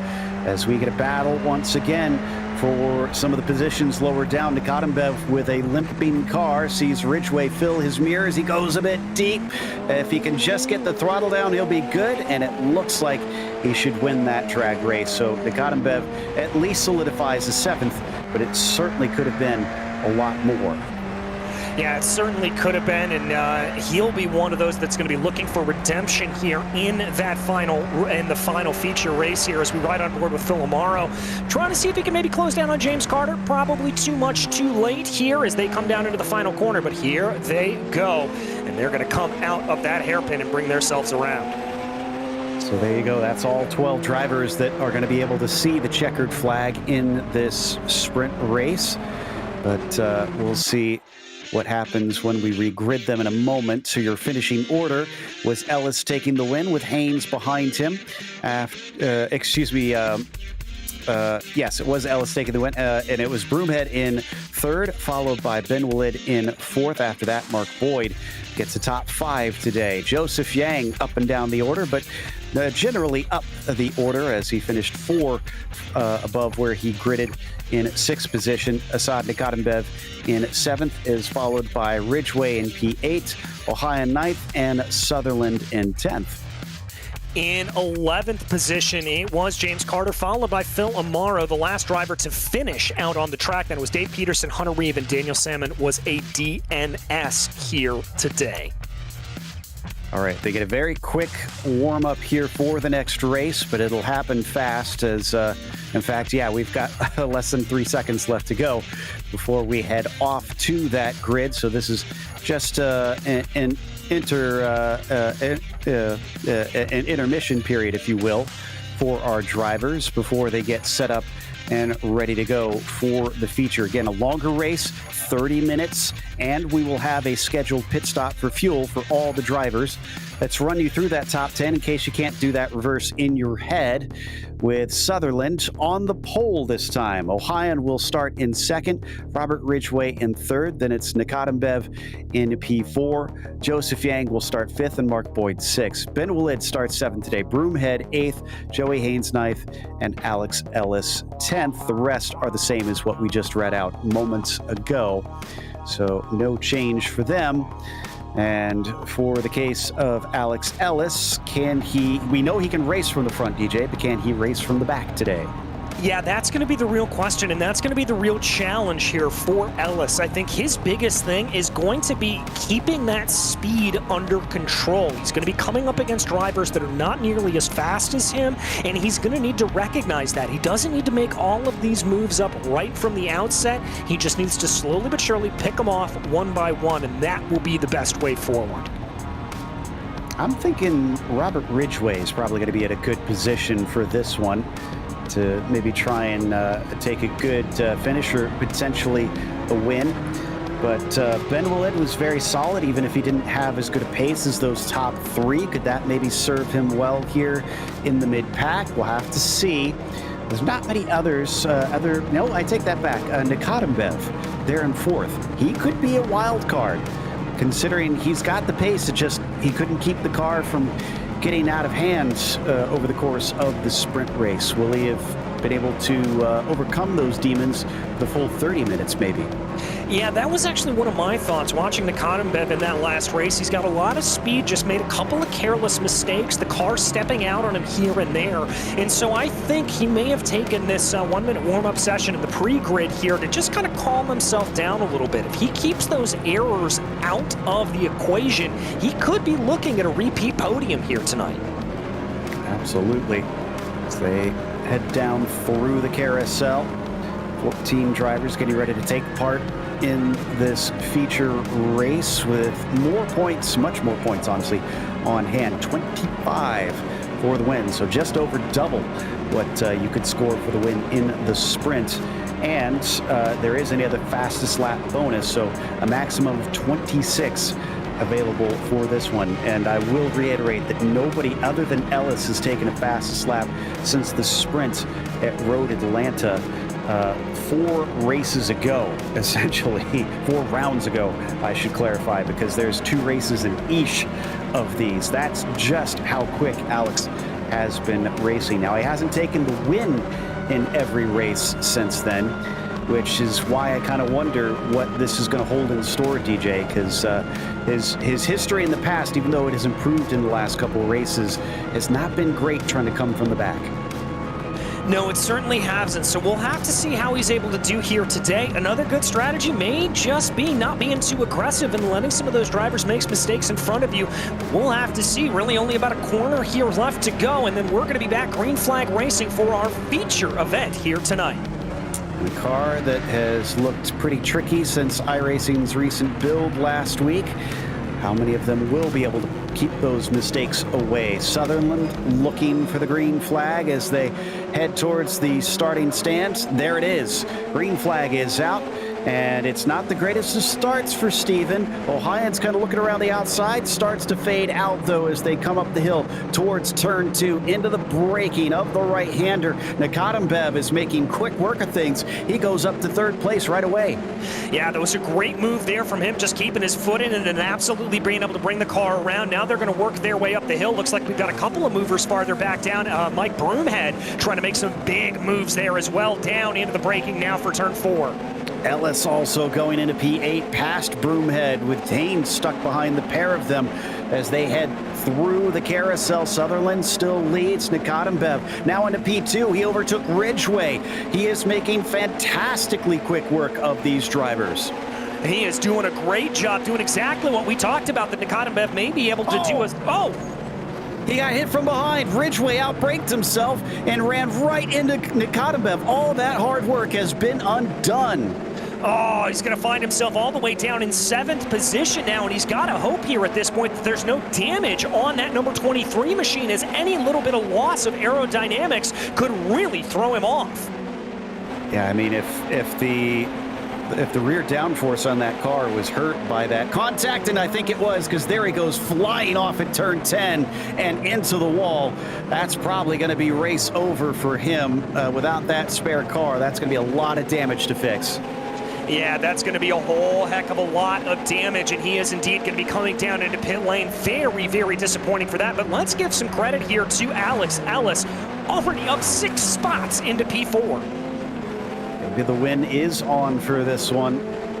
as we get a battle once again for some of the positions lower down. Nikotimbev with a limping car sees Ridgway fill his mirrors. He goes a bit deep. If he can just get the throttle down, he'll be good, and it looks like he should win that drag race. So Nikotimbev at least solidifies the 7th, but it certainly could have been a lot more. Yeah, it certainly could have been, and he'll be one of those that's going to be looking for redemption here in the final feature race here as we ride on board with Phil Amaro, trying to see if he can maybe close down on James Carter. Probably too much too late here as they come down into the final corner, but here they go, and they're going to come out of that hairpin and bring themselves around. So there you go. That's all 12 drivers that are going to be able to see the checkered flag in this sprint race, but we'll see what happens when we regrid them in a moment. So your finishing order was Ellis taking the win with Haynes behind him. Yes, it was Ellis taking the win, and it was Broomhead in 3rd, followed by Ben Willid in 4th. After that, Mark Boyd gets a top 5 today. Joseph Yang up and down the order, but generally up the order as he finished 4 above where he gridded in 6th position. Asad Nikotimbev in 7th is followed by Ridgway in P8, Ohio in 9th, and Sutherland in 10th. In 11th position, it was James Carter, followed by Phil Amaro, the last driver to finish out on the track. Then it was Dave Peterson, Hunter Reeve, and Daniel Salmon was a DNS here today. All right, they get a very quick warm-up here for the next race, but it'll happen fast as, in fact, yeah, we've got less than 3 seconds left to go before we head off to that grid. So this is just an intermission period, if you will, for our drivers before they get set up and ready to go for the feature. Again, a longer race, 30 minutes, and we will have a scheduled pit stop for fuel for all the drivers. Let's run you through that top 10 in case you can't do that reverse in your head, with Sutherland on the pole this time. Ohion will start in 2nd, Robert Ridgway in 3rd, then it's Nikotimbev in P4. Joseph Yang will start 5th and Mark Boyd 6th. Ben Willid starts 7th today, Broomhead 8th, Joey Haynes 9th, and Alex Ellis 10th. The rest are the same as what we just read out moments ago, so no change for them. And for the case of Alex Ellis, we know he can race from the front, DJ, but can he race from the back today? Yeah, that's going to be the real question, and that's going to be the real challenge here for Ellis. I think his biggest thing is going to be keeping that speed under control. He's going to be coming up against drivers that are not nearly as fast as him, and he's going to need to recognize that. He doesn't need to make all of these moves up right from the outset. He just needs to slowly but surely pick them off one by one, and that will be the best way forward. I'm thinking Robert Ridgway is probably going to be at a good position for this one. to maybe try and take a good finish or potentially a win. But Ben Willett was very solid, even if he didn't have as good a pace as those top three. Could that maybe serve him well here in the mid-pack? We'll have to see. There's not many others. No, I take that back. Nikatembev, there in fourth. He could be a wild card, considering he's got the pace. It just he couldn't keep the car from getting out of hand over the course of the sprint race. Will he have been able to overcome those demons the full 30 minutes, maybe? Yeah, that was actually one of my thoughts watching Nikatembev in that last race. He's got a lot of speed, just made a couple of careless mistakes, the car stepping out on him here and there. And so I think he may have taken this 1-minute warm-up session in the pre-grid here to just kind of calm himself down a little bit. If he keeps those errors out of the equation, he could be looking at a repeat podium here tonight. Absolutely. As they head down through the carousel, 14 drivers getting ready to take part in this feature race with more points, much more points, honestly, on hand. 25 for the win, so just over double what you could score for the win in the sprint. And there is any other fastest lap bonus, so a maximum of 26 available for this one. And I will reiterate that nobody other than Ellis has taken a fastest lap since the sprint at Road Atlanta 4 races ago, essentially 4 rounds ago, I should clarify, because there's 2 races in each of these. That's just how quick Alex has been racing. Now, he hasn't taken the win in every race since then, which is why I kind of wonder what this is going to hold in store, DJ, because his history in the past, even though it has improved in the last couple of races, has not been great trying to come from the back. No, it certainly hasn't, so we'll have to see how he's able to do here today. Another good strategy may just be not being too aggressive and letting some of those drivers make mistakes in front of you. We'll have to see. Really only about a corner here left to go, and then we're going to be back green flag racing for our feature event here tonight. The car that has looked pretty tricky since iRacing's recent build last week. How many of them will be able to keep those mistakes away? Sutherland looking for the green flag as they head towards the starting stand. There it is. Green flag is out. And it's not the greatest of starts for Steven. Ohio's kind of looking around the outside, starts to fade out, though, as they come up the hill towards turn 2, into the braking of the right-hander. Nikatembev is making quick work of things. He goes up to 3rd place right away. Yeah, that was a great move there from him, just keeping his foot in and then absolutely being able to bring the car around. Now they're going to work their way up the hill. Looks like we've got a couple of movers farther back down. Mike Broomhead trying to make some big moves there as well, down into the braking now for turn 4. Ellis also going into P8 past Broomhead, with Dane stuck behind the pair of them as they head through the carousel. Sutherland still leads. Nikatembev now into P2. He overtook Ridgway. He is making fantastically quick work of these drivers. He is doing a great job, doing exactly what we talked about that Nikatembev may be able to do. He got hit from behind. Ridgway outbraked himself and ran right into Nikatembev. All that hard work has been undone. Oh, he's going to find himself all the way down in 7th position now, and he's got to hope here at this point that there's no damage on that number 23 machine, as any little bit of loss of aerodynamics could really throw him off. Yeah, I mean, if the rear downforce on that car was hurt by that contact, and I think it was, because there he goes flying off at turn 10 and into the wall, that's probably going to be race over for him. Without that spare car, that's going to be a lot of damage to fix. Yeah, that's going to be a whole heck of a lot of damage, and he is indeed going to be coming down into pit lane. Very, very disappointing for that, but let's give some credit here to Alex. Ellis already up 6 spots into P4. Maybe the win is on for this one,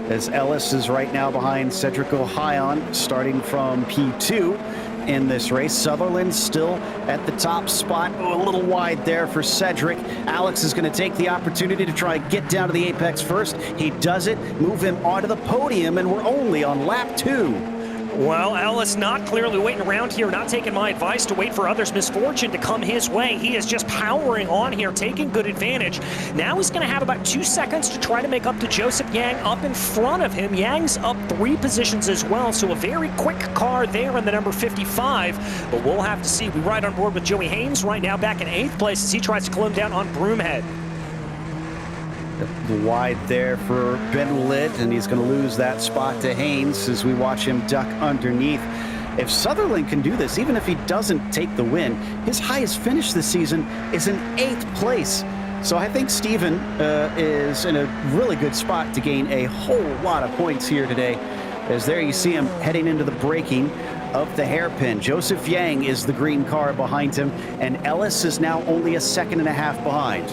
as Ellis is right now behind Cedric Ohion, starting from P2 in this race. Sutherland still at the top spot. A little wide there for Cedric. Alex is going to take the opportunity to try and get down to the apex first. He does it, move him onto the podium, and we're only on lap 2. Well, Ellis not clearly waiting around here, not taking my advice to wait for others' misfortune to come his way. He is just powering on here, taking good advantage. Now he's going to have about 2 seconds to try to make up to Joseph Yang up in front of him. Yang's up 3 positions as well, so a very quick car there in the number 55. But we'll have to see. We ride on board with Joey Haynes right now back in 8th place as he tries to climb down on Broomhead. Wide there for Benwillet, and he's going to lose that spot to Haynes as we watch him duck underneath. If Sutherland can do this, even if he doesn't take the win, his highest finish this season is in 8th place. So I think Steven is in a really good spot to gain a whole lot of points here today. As there you see him heading into the braking of the hairpin. Joseph Yang is the green car behind him, and Ellis is now only a 1.5 seconds behind.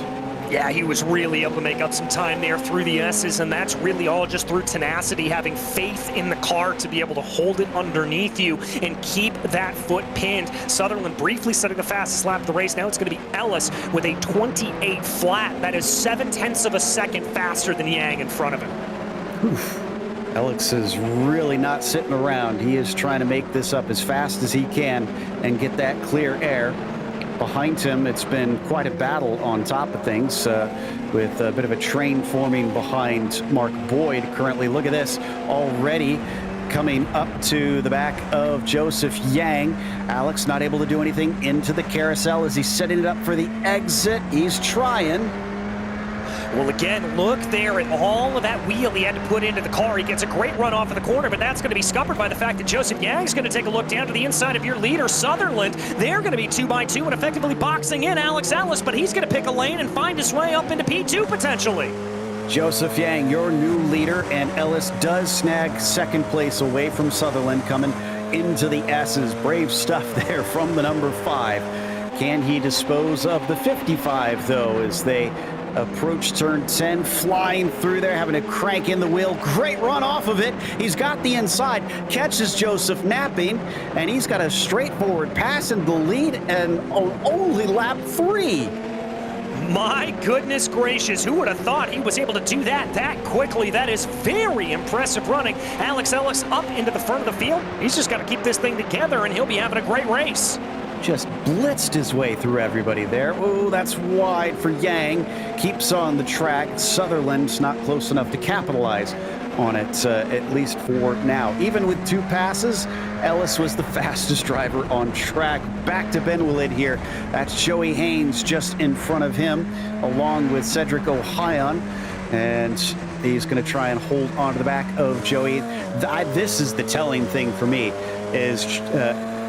Yeah, he was really able to make up some time there through the S's, and that's really all just through tenacity, having faith in the car to be able to hold it underneath you and keep that foot pinned. Sutherland briefly setting the fastest lap of the race. Now it's going to be Ellis with a 28 flat. That is 0.7 seconds faster than Yang in front of him. Oof. Ellis is really not sitting around. He is trying to make this up as fast as he can and get that clear air. Behind him, it's been quite a battle on top of things with a bit of a train forming behind Mark Boyd currently. Look at this, already coming up to the back of Joseph Yang. Alex not able to do anything into the carousel as he's setting it up for the exit. He's trying. Well, again, look there at all of that wheel he had to put into the car. He gets a great run off of the corner, but that's going to be scuppered by the fact that Joseph Yang's going to take a look down to the inside of your leader, Sutherland. They're going to be 2 by 2 and effectively boxing in Alex Ellis, but he's going to pick a lane and find his way up into P2 potentially. Joseph Yang, your new leader, and Ellis does snag 2nd place away from Sutherland coming into the S's. Brave stuff there from the number 5. Can he dispose of the 55, though, as they approach turn 10, flying through there, having to crank in the wheel. Great run off of it. He's got the inside, catches Joseph napping, and he's got a straightforward pass in the lead and only lap 3. My goodness gracious, who would have thought he was able to do that quickly? That is very impressive running. Alex Ellis up into the front of the field. He's just got to keep this thing together and he'll be having a great race. Just blitzed his way through everybody there. Oh, that's wide for Yang. Keeps on the track. Sutherland's not close enough to capitalize on it, at least for now. Even with 2 passes, Ellis was the fastest driver on track. Back to Benwillet here. That's Joey Haynes just in front of him, along with Cedric Ohion. And he's going to try and hold on to the back of Joey. This is the telling thing for me, is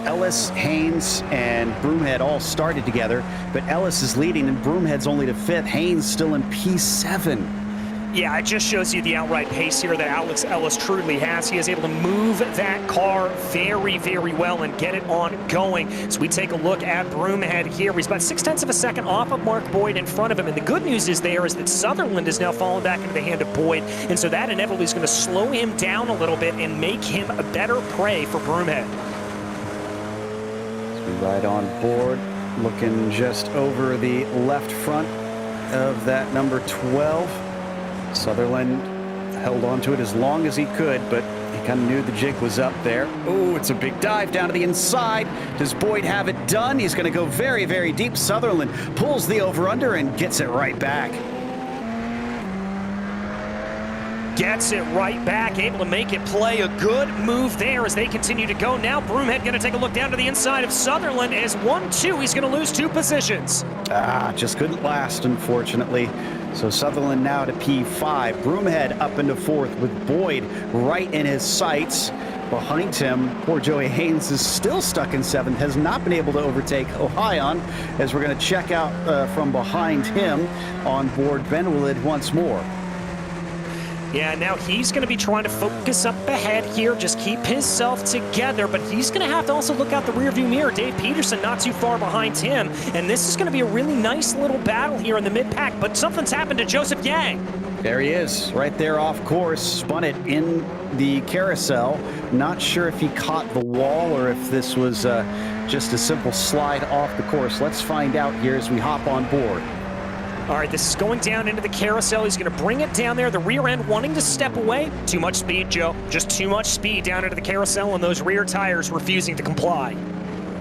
Ellis, Haynes, and Broomhead all started together, but Ellis is leading and Broomhead's only to 5th. Haynes still in P7. Yeah, it just shows you the outright pace here that Alex Ellis truly has. He is able to move that car very, very well and get it on going. So we take a look at Broomhead here. He's about 0.6 seconds off of Mark Boyd in front of him. And the good news is that Sutherland is now falling back into the hand of Boyd. And so that inevitably is going to slow him down a little bit and make him a better prey for Broomhead. Right on board, looking just over the left front of that number 12. Sutherland held on to it as long as he could, but he kind of knew the jig was up there. Oh, it's a big dive down to the inside. Does Boyd have it done? He's going to go very, very deep. Sutherland pulls the over-under and gets it right back. Gets it right back, able to make it play. A good move there as they continue to go. Now Broomhead going to take a look down to the inside of Sutherland as 1-2. He's going to lose 2 positions. Just couldn't last, unfortunately. So Sutherland now to P5. Broomhead up into 4th with Boyd right in his sights. Behind him, poor Joey Haynes is still stuck in 7th, has not been able to overtake Ohion, as we're going to check out from behind him on board Benwillet once more. Yeah, now he's going to be trying to focus up ahead here, just keep himself together, but he's going to have to also look out the rearview mirror. Dave Peterson not too far behind him, and this is going to be a really nice little battle here in the mid-pack, but something's happened to Joseph Yang. There he is, right there off course, spun it in the carousel. Not sure if he caught the wall or if this was just a simple slide off the course. Let's find out here as we hop on board. All right, this is going down into the carousel. He's going to bring it down there. The rear end wanting to step away. Too much speed, Joe. Just too much speed down into the carousel, and those rear tires refusing to comply.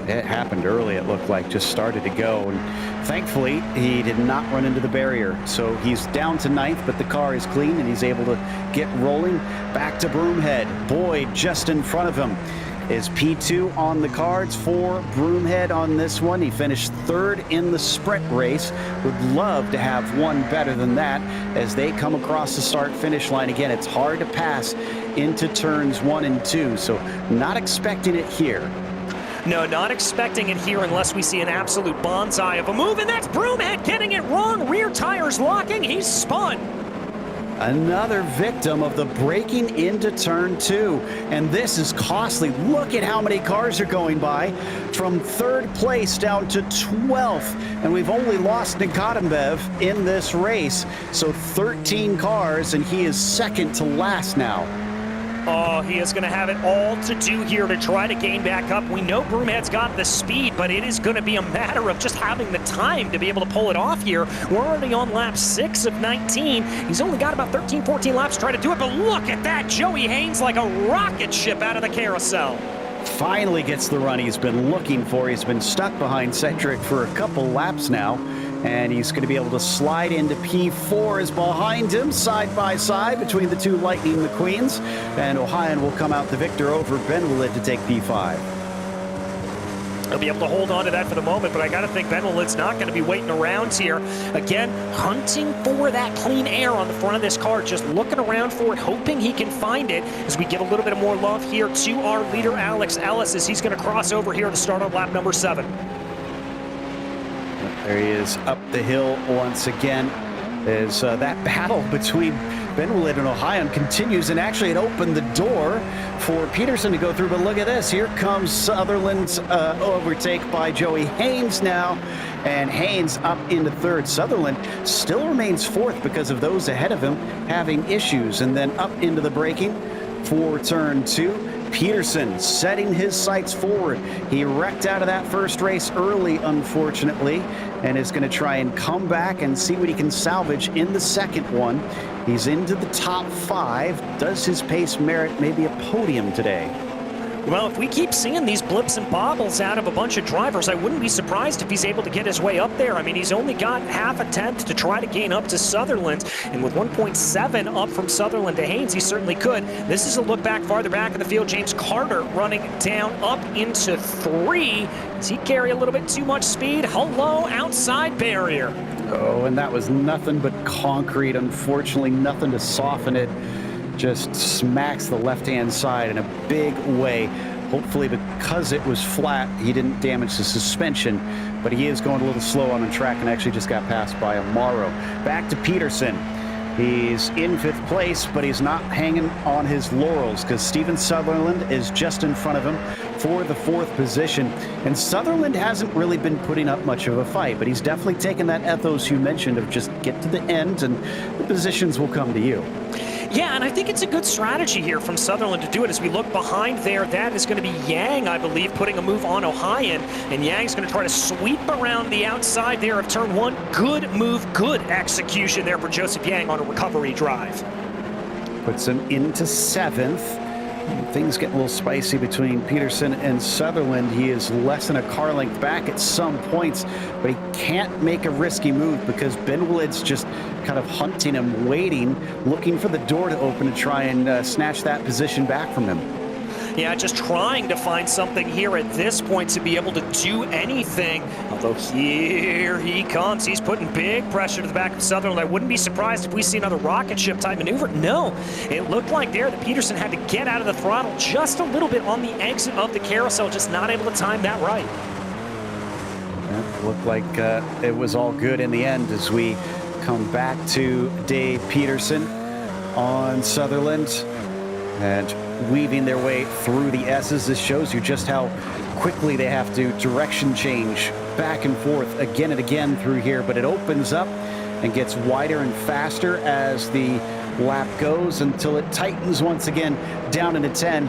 It happened early, it looked like, just started to go. And thankfully, he did not run into the barrier. So he's down to 9th, but the car is clean, and he's able to get rolling back to Broomhead. Boyd just in front of him. Is P2 on the cards for Broomhead on this one. He finished 3rd in the sprint race. Would love to have one better than that as they come across the start-finish line. Again, it's hard to pass into turns 1 and 2, so not expecting it here. No, not expecting it here unless we see an absolute bonsai of a move, and that's Broomhead getting it wrong. Rear tires locking. He's spun. Another victim of the breaking into turn 2, and this is costly. Look at how many cars are going by, from 3rd place down to 12th, and we've only lost Nikotimbev in this race, so 13 cars, and he is 2nd to last now. Oh, he is going to have it all to do here to try to gain back up. We know Broomhead's got the speed, but it is going to be a matter of just having the time to be able to pull it off here. We're already on lap 6 of 19. He's only got about 13, 14 laps to try to do it, but look at that. Joey Haynes like a rocket ship out of the carousel. Finally gets the run he's been looking for. He's been stuck behind Cedric for a couple laps now, and he's going to be able to slide into P4 is behind him, side by side between the two Lightning McQueens, and Ohioan will come out the victor over Ben Willett to take P5. He'll be able to hold on to that for the moment, but I got to think Ben Willett's not going to be waiting around here. Again, hunting for that clean air on the front of this car, just looking around for it, hoping he can find it as we give a little bit of more love here to our leader, Alex Ellis, as he's going to cross over here to start on lap number 7. There he is up the hill once again. As that battle between Ben Willett and Ohioan continues, and actually it opened the door for Peterson to go through, but look at this. Here comes Sutherland's overtake by Joey Haynes now, and Haynes up into 3rd. Sutherland still remains 4th because of those ahead of him having issues, and then up into the braking for turn 2. Peterson setting his sights forward. He wrecked out of that first race early, unfortunately, and is going to try and come back and see what he can salvage in the second one. He's into the top 5. Does his pace merit maybe a podium today? Well, if we keep seeing these blips and bobbles out of a bunch of drivers, I wouldn't be surprised if he's able to get his way up there. I mean, he's only got half a tenth to try to gain up to Sutherland, and with 1.7 up from Sutherland to Haynes, he certainly could. This is a look back farther back in the field. James Carter running down up into 3. Does he carry a little bit too much speed? Hello, outside barrier. Oh, and that was nothing but concrete. Unfortunately, nothing to soften it. Just smacks the left-hand side in a big way. Hopefully, because it was flat, he didn't damage the suspension, but he is going a little slow on the track and actually just got passed by Amaro. Back to Peterson. He's in 5th place, but he's not hanging on his laurels because Steven Sutherland is just in front of him for the 4th position. And Sutherland hasn't really been putting up much of a fight, but he's definitely taken that ethos you mentioned of just get to the end and the positions will come to you. Yeah, and I think it's a good strategy here from Sutherland to do it. As we look behind there, that is going to be Yang, I believe, putting a move on Ohioan. And Yang's going to try to sweep around the outside there of turn 1. Good move, good execution there for Joseph Yang on a recovery drive. Puts him into 7th. Things get a little spicy between Peterson and Sutherland. He is less than a car length back at some points, but he can't make a risky move because Ben Willett's just kind of hunting him, waiting, looking for the door to open to try and snatch that position back from him. Yeah, just trying to find something here at this point to be able to do anything. Although here he comes. He's putting big pressure to the back of Sutherland. I wouldn't be surprised if we see another rocket ship type maneuver. No, it looked like there that Peterson had to get out of the throttle just a little bit on the exit of the carousel, just not able to time that right. It looked like it was all good in the end as we come back to Dave Peterson on Sutherland and weaving their way through the S's. This shows you just how quickly they have to direction change back and forth again and again through here, but it opens up and gets wider and faster as the lap goes until it tightens once again down into 10.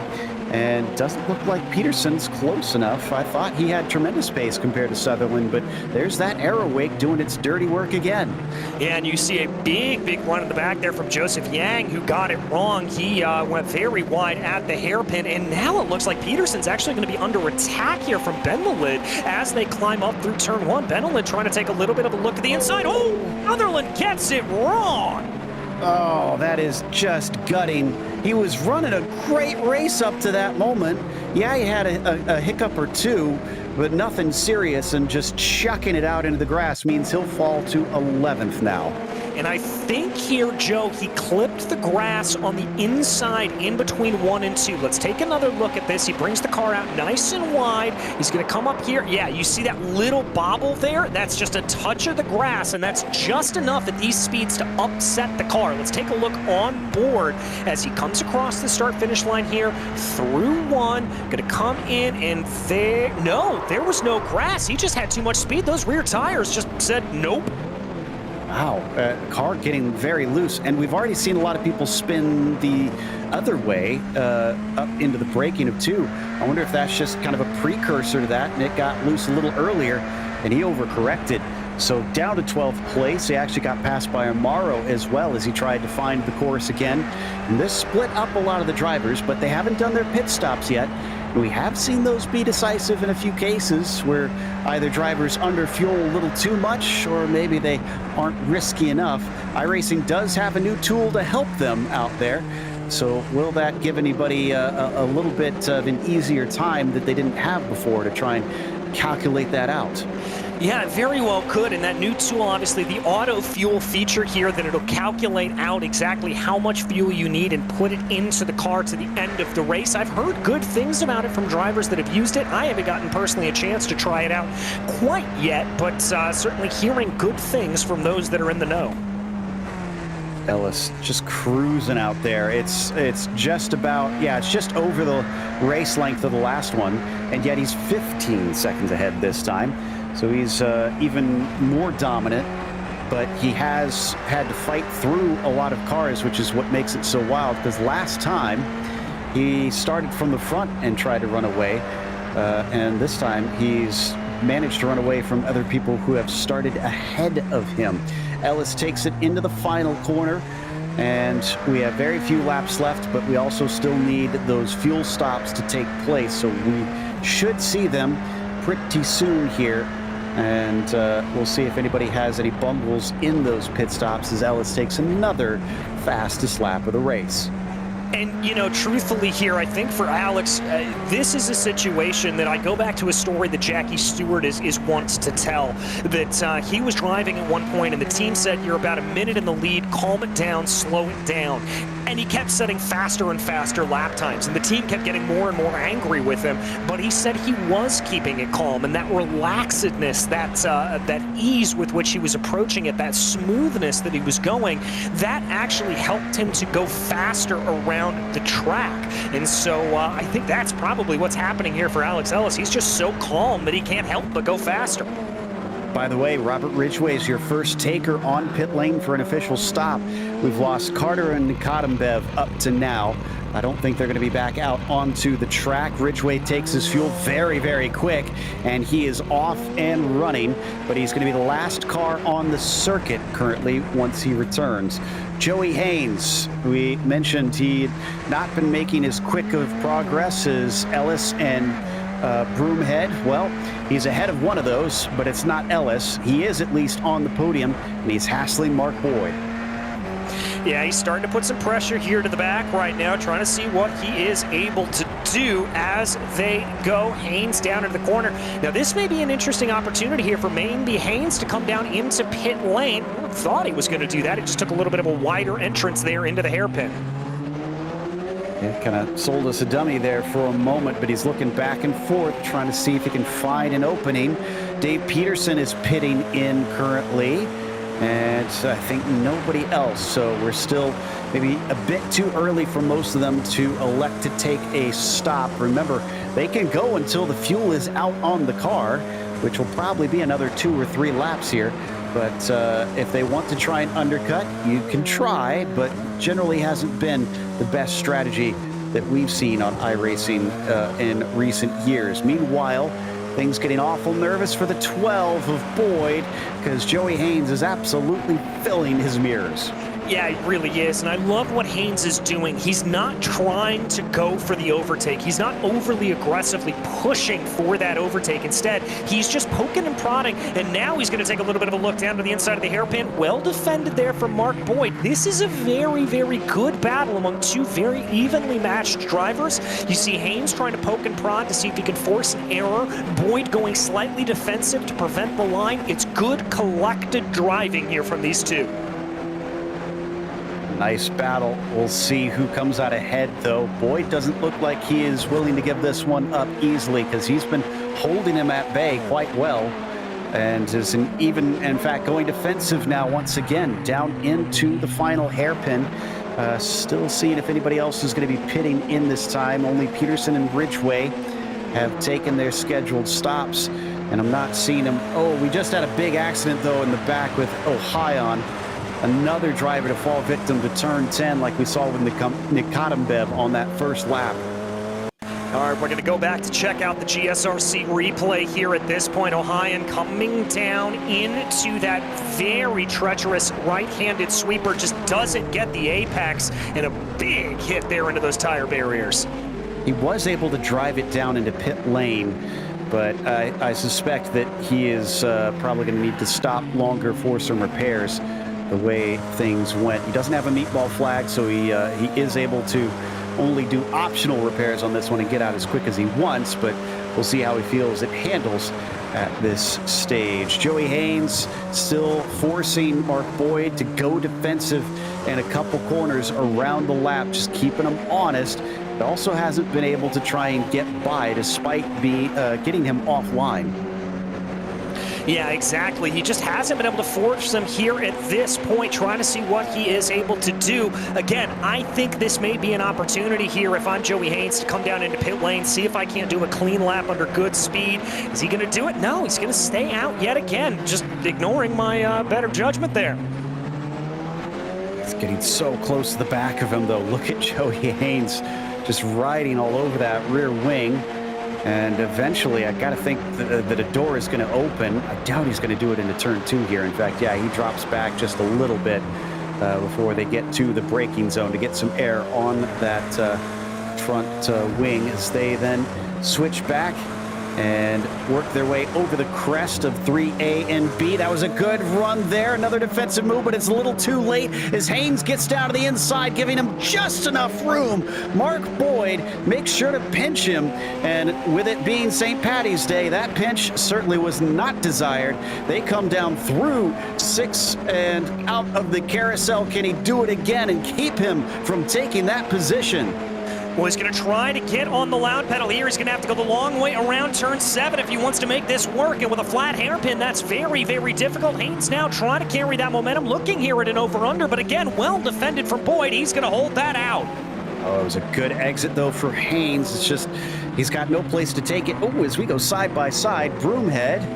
And doesn't look like Peterson's close enough. I thought he had tremendous pace compared to Sutherland, but there's that arrow wake doing its dirty work again. Yeah, and you see a big run in the back there from Joseph Yang, who got it wrong. He went very wide at the hairpin, and now it looks like Peterson's actually going to be under attack here from Benelid as they climb up through turn one. Benelid trying to take a little bit of a look at the inside. Oh, Sutherland gets it wrong. Oh, that is just gutting. He was running a great race up to that moment. Yeah, he had a hiccup or two, but nothing serious, and just chucking it out into the grass means he'll fall to 11th now. And I think here, Joe, he clipped the grass on the inside in between 1 and 2. Let's take another look at this. He brings the car out nice and wide. He's going to come up here. Yeah, you see that little bobble there? That's just a touch of the grass, and that's just enough at these speeds to upset the car. Let's take a look on board as he comes across the start-finish line here through 1. Going to come in, and there was no grass. He just had too much speed. Those rear tires just said nope. Wow, car getting very loose, and we've already seen a lot of people spin the other way up into the braking of 2. I wonder if that's just kind of a precursor to that, and it got loose a little earlier, and he overcorrected. So down to 12th place. He actually got passed by Amaro as well as he tried to find the course again. And this split up a lot of the drivers, but they haven't done their pit stops yet. We have seen those be decisive in a few cases where either drivers underfuel a little too much or maybe they aren't risky enough. iRacing does have a new tool to help them out there. So will that give anybody a little bit of an easier time that they didn't have before to try and calculate that out? Yeah, it very well could, and that new tool, obviously, the auto fuel feature here, that it'll calculate out exactly how much fuel you need and put it into the car to the end of the race. I've heard good things about it from drivers that have used it. I haven't gotten personally a chance to try it out quite yet, but certainly hearing good things from those that are in the know. Ellis just cruising out there. It's just about, it's just over the race length of the last one, and yet he's 15 seconds ahead this time. So he's even more dominant, but he has had to fight through a lot of cars, which is what makes it so wild, because last time he started from the front and tried to run away, and this time he's managed to run away from other people who have started ahead of him. Ellis takes it into the final corner, and we have very few laps left, but we also still need those fuel stops to take place, so we should see them pretty soon here. And we'll see if anybody has any bumbles in those pit stops as Ellis takes another fastest lap of the race. And, you know, truthfully here, I think for Alex, this is a situation that I go back to a story that Jackie Stewart is wants to tell, that he was driving at one point and the team said, you're about a minute in the lead, calm it down, slow it down. And he kept setting faster and faster lap times, and the team kept getting more and more angry with him, but he said he was keeping it calm, and that relaxedness, that ease with which he was approaching it, that smoothness that he was going, that actually helped him to go faster around the track. And so I think that's probably what's happening here for Alex Ellis. He's just so calm that he can't help but go faster. By the way, Robert Ridgway is your first taker on pit lane for an official stop. We've lost Carter and Nikadambev up to now. I don't think they're going to be back out onto the track. Ridgway takes his fuel very, very quick, and he is off and running, but he's going to be the last car on the circuit currently once he returns. Joey Haynes, we mentioned he'd not been making as quick of progress as Ellis and Broomhead. Well, he's ahead of one of those, but it's not Ellis. He is at least on the podium, and he's hassling Mark Boyd. Yeah, he's starting to put some pressure here to the back right now, trying to see what he is able to do as they go. Haynes down into the corner. Now, this may be an interesting opportunity here for maybe Haynes to come down into pit lane. I would have thought he was going to do that. It just took a little bit of a wider entrance there into the hairpin. Yeah, kind of sold us a dummy there for a moment, but he's looking back and forth, trying to see if he can find an opening. Dave Peterson is pitting in currently, and I think nobody else. So we're still maybe a bit too early for most of them to elect to take a stop. Remember, they can go until the fuel is out on the car, which will probably be another 2 or 3 laps here. But if they want to try and undercut, you can try, but generally hasn't been the best strategy that we've seen on iRacing in recent years. Meanwhile, things getting awful nervous for the 12 of Boyd, because Joey Haynes is absolutely filling his mirrors. Yeah, he really is, and I love what Haynes is doing. He's not trying to go for the overtake. He's not overly aggressively pushing for that overtake. Instead, he's just poking and prodding, and now he's going to take a little bit of a look down to the inside of the hairpin. Well defended there from Mark Boyd. This is a very, very good battle among two very evenly matched drivers. You see Haynes trying to poke and prod to see if he can force an error. Boyd going slightly defensive to prevent the line. It's good collected driving here from these two. Nice battle. We'll see who comes out ahead, though. Boyd doesn't look like he is willing to give this one up easily, because he's been holding him at bay quite well, and is even, in fact, going defensive now once again down into the final hairpin. Still seeing if anybody else is going to be pitting in this time. Only Peterson and Ridgway have taken their scheduled stops, and I'm not seeing them. Oh, we just had a big accident, though, in the back with Ohio. Another driver to fall victim to turn 10, like we saw with Nikodembev on that first lap. All right, we're going to go back to check out the GSRC replay here at this point. Ohio coming down into that very treacherous right-handed sweeper, just doesn't get the apex, and a big hit there into those tire barriers. He was able to drive it down into pit lane, but I suspect that he is probably going to need to stop longer for some repairs, the way things went. He doesn't have a meatball flag, so he is able to only do optional repairs on this one and get out as quick as he wants, but we'll see how he feels it handles at this stage. Joey Haynes still forcing Mark Boyd to go defensive in a couple corners around the lap, just keeping him honest. But also hasn't been able to try and get by despite getting him offline. Yeah, exactly. He just hasn't been able to force them here at this point, trying to see what he is able to do. Again, I think this may be an opportunity here if I'm Joey Haynes to come down into pit lane, see if I can't do a clean lap under good speed. Is he going to do it? No, he's going to stay out yet again, just ignoring my better judgment there. It's getting so close to the back of him, though. Look at Joey Haynes just riding all over that rear wing. And eventually, I got to think that a door is going to open. I doubt he's going to do it into turn 2 here. In fact, yeah, he drops back just a little bit before they get to the braking zone to get some air on that front wing, as they then switch back and work their way over the crest of 3A and B. That was a good run there. Another defensive move, but it's a little too late as Haynes gets down to the inside, giving him just enough room. Mark Boyd makes sure to pinch him, and with it being St. Paddy's Day, that pinch certainly was not desired. They come down through 6 and out of the carousel. Can he do it again and keep him from taking that position? Well, he's going to try to get on the loud pedal here. He's going to have to go the long way around turn 7 if he wants to make this work. And with a flat hairpin, that's very, very difficult. Haynes now trying to carry that momentum, looking here at an over-under. But again, well defended from Boyd. He's going to hold that out. Oh, it was a good exit, though, for Haynes. It's just he's got no place to take it. Oh, as we go side by side, Broomhead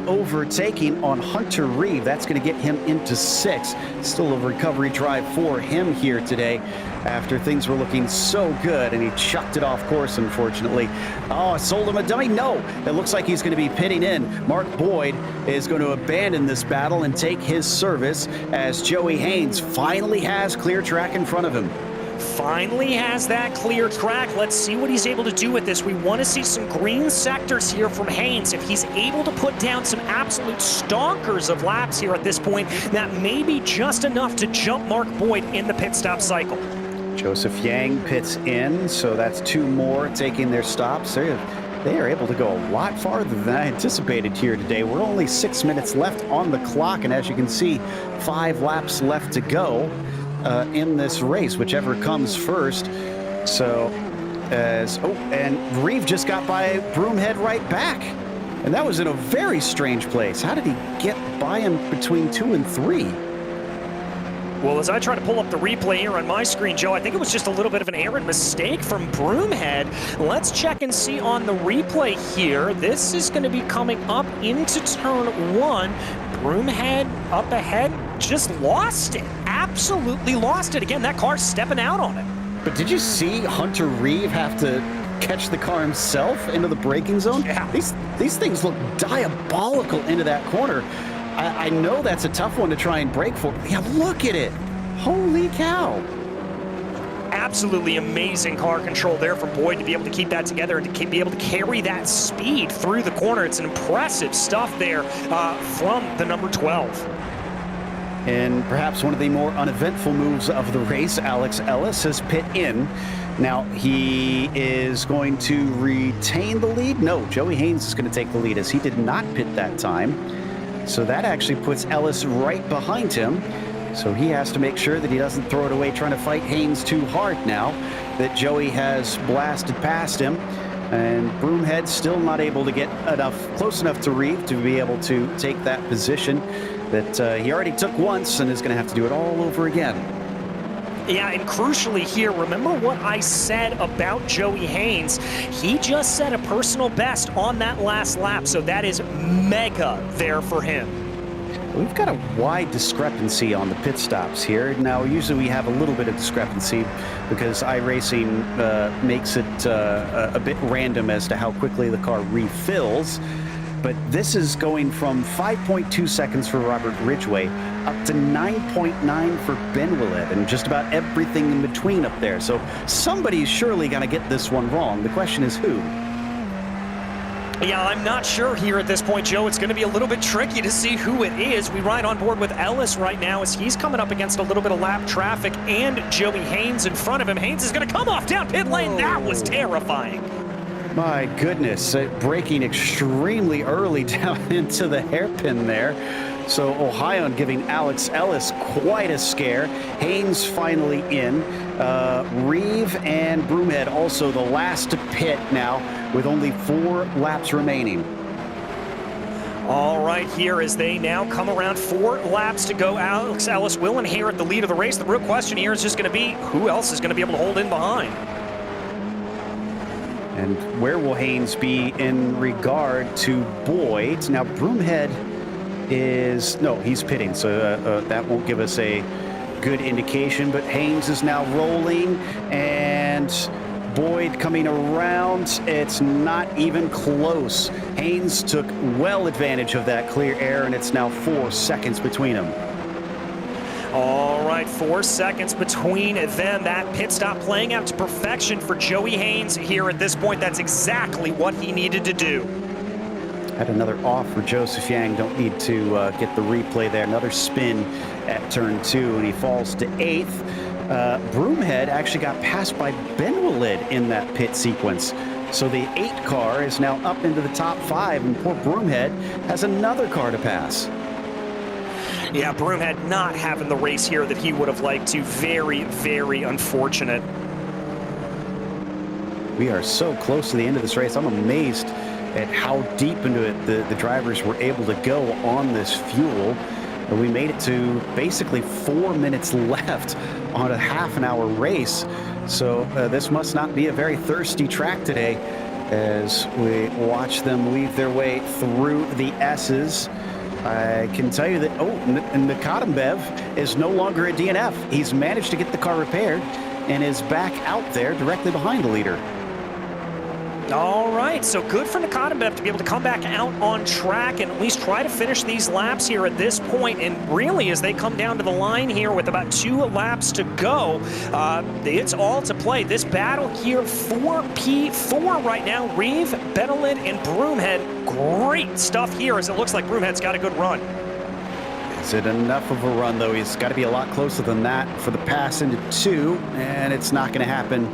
overtaking on Hunter Reeve. That's going to get him into 6. Still a recovery drive for him here today after things were looking so good, and he chucked it off course, unfortunately. Oh, sold him a dummy? No, it looks like he's going to be pitting in. Mark Boyd is going to abandon this battle and take his service as Joey Haynes finally has clear track in front of him. Finally has that clear track. Let's see what he's able to do with this. We want to see some green sectors here from Haynes. If he's able to put down some absolute stonkers of laps here at this point, that may be just enough to jump Mark Boyd in the pit stop cycle. Joseph Yang pits in, so that's 2 more taking their stops. They are able to go a lot farther than I anticipated here today. We're only 6 minutes left on the clock, and as you can see, 5 laps left to go in this race, whichever comes first. So, and Reeve just got by Broomhead right back. And that was in a very strange place. How did he get by him between 2 and 3? Well, as I try to pull up the replay here on my screen, Joe, I think it was just a little bit of an errant mistake from Broomhead. Let's check and see on the replay here. This is going to be coming up into turn 1. Broomhead up ahead just lost it. Absolutely lost it. Again, that car's stepping out on it. But did you see Hunter Reeve have to catch the car himself into the braking zone? Yeah. These things look diabolical into that corner. I know that's a tough one to try and brake for. Yeah, look at it. Holy cow. Absolutely amazing car control there from Boyd to be able to keep that together and to be able to carry that speed through the corner. It's an impressive stuff there from the number 12. And perhaps one of the more uneventful moves of the race, Alex Ellis has pit in. Now, he is going to retain the lead. No, Joey Haynes is going to take the lead as he did not pit that time. So that actually puts Ellis right behind him. So he has to make sure that he doesn't throw it away trying to fight Haynes too hard now that Joey has blasted past him. And Broomhead still not able to get close enough to Reeve to be able to take that position that he already took once and is going to have to do it all over again. Yeah, and crucially here, remember what I said about Joey Haynes? He just set a personal best on that last lap, so that is mega there for him. We've got a wide discrepancy on the pit stops here. Now, usually we have a little bit of discrepancy because iRacing makes it a bit random as to how quickly the car refills. But this is going from 5.2 seconds for Robert Ridgway up to 9.9 for Ben Willett and just about everything in between up there. So somebody's surely going to get this one wrong. The question is who? Yeah, I'm not sure here at this point, Joe. It's going to be a little bit tricky to see who it is. We ride on board with Ellis right now as he's coming up against a little bit of lap traffic and Joey Haynes in front of him. Haynes is going to come off down pit lane. Whoa. That was terrifying. My goodness, braking extremely early down into the hairpin there. So Ohio giving Alex Ellis quite a scare. Haynes finally in. Reeve and Broomhead also the last to pit now with only 4 laps remaining. All right, here as they now come around 4 laps to go. Alex Ellis will inherit the lead of the race. The real question here is just going to be who else is going to be able to hold in behind. And where will Haynes be in regard to Boyd? Now, Broomhead is, no, he's pitting, so that won't give us a good indication, but Haynes is now rolling, and Boyd coming around. It's not even close. Haynes took well advantage of that clear air, and it's now 4 seconds between them. All right, 4 seconds between them. That pit stop playing out to perfection for Joey Haynes here at this point. That's exactly what he needed to do. Had another off for Joseph Yang. Don't need to get the replay there. Another spin at turn 2, and he falls to 8th. Broomhead actually got passed by Ben Willett in that pit sequence. So the 8 car is now up into the top 5, and poor Broomhead has another car to pass. Yeah, Broomhead not having the race here that he would have liked to. Very, very unfortunate. We are so close to the end of this race. I'm amazed at how deep into it the drivers were able to go on this fuel. We made it to basically 4 minutes left on a half-an-hour race. So this must not be a very thirsty track today as we watch them weave their way through the S's. I can tell you that, and Nikotimbev is no longer a DNF. He's managed to get the car repaired and is back out there directly behind the leader. All right, so good for Nikotimbev to be able to come back out on track and at least try to finish these laps here at this point. And really, as they come down to the line here with about 2 laps to go, it's all to play. This battle here for P4 right now, Reeve, Benelid, and Broomhead. Great stuff here as it looks like Broomhead's got a good run. Is it enough of a run, though? He's got to be a lot closer than that for the pass into 2, and it's not going to happen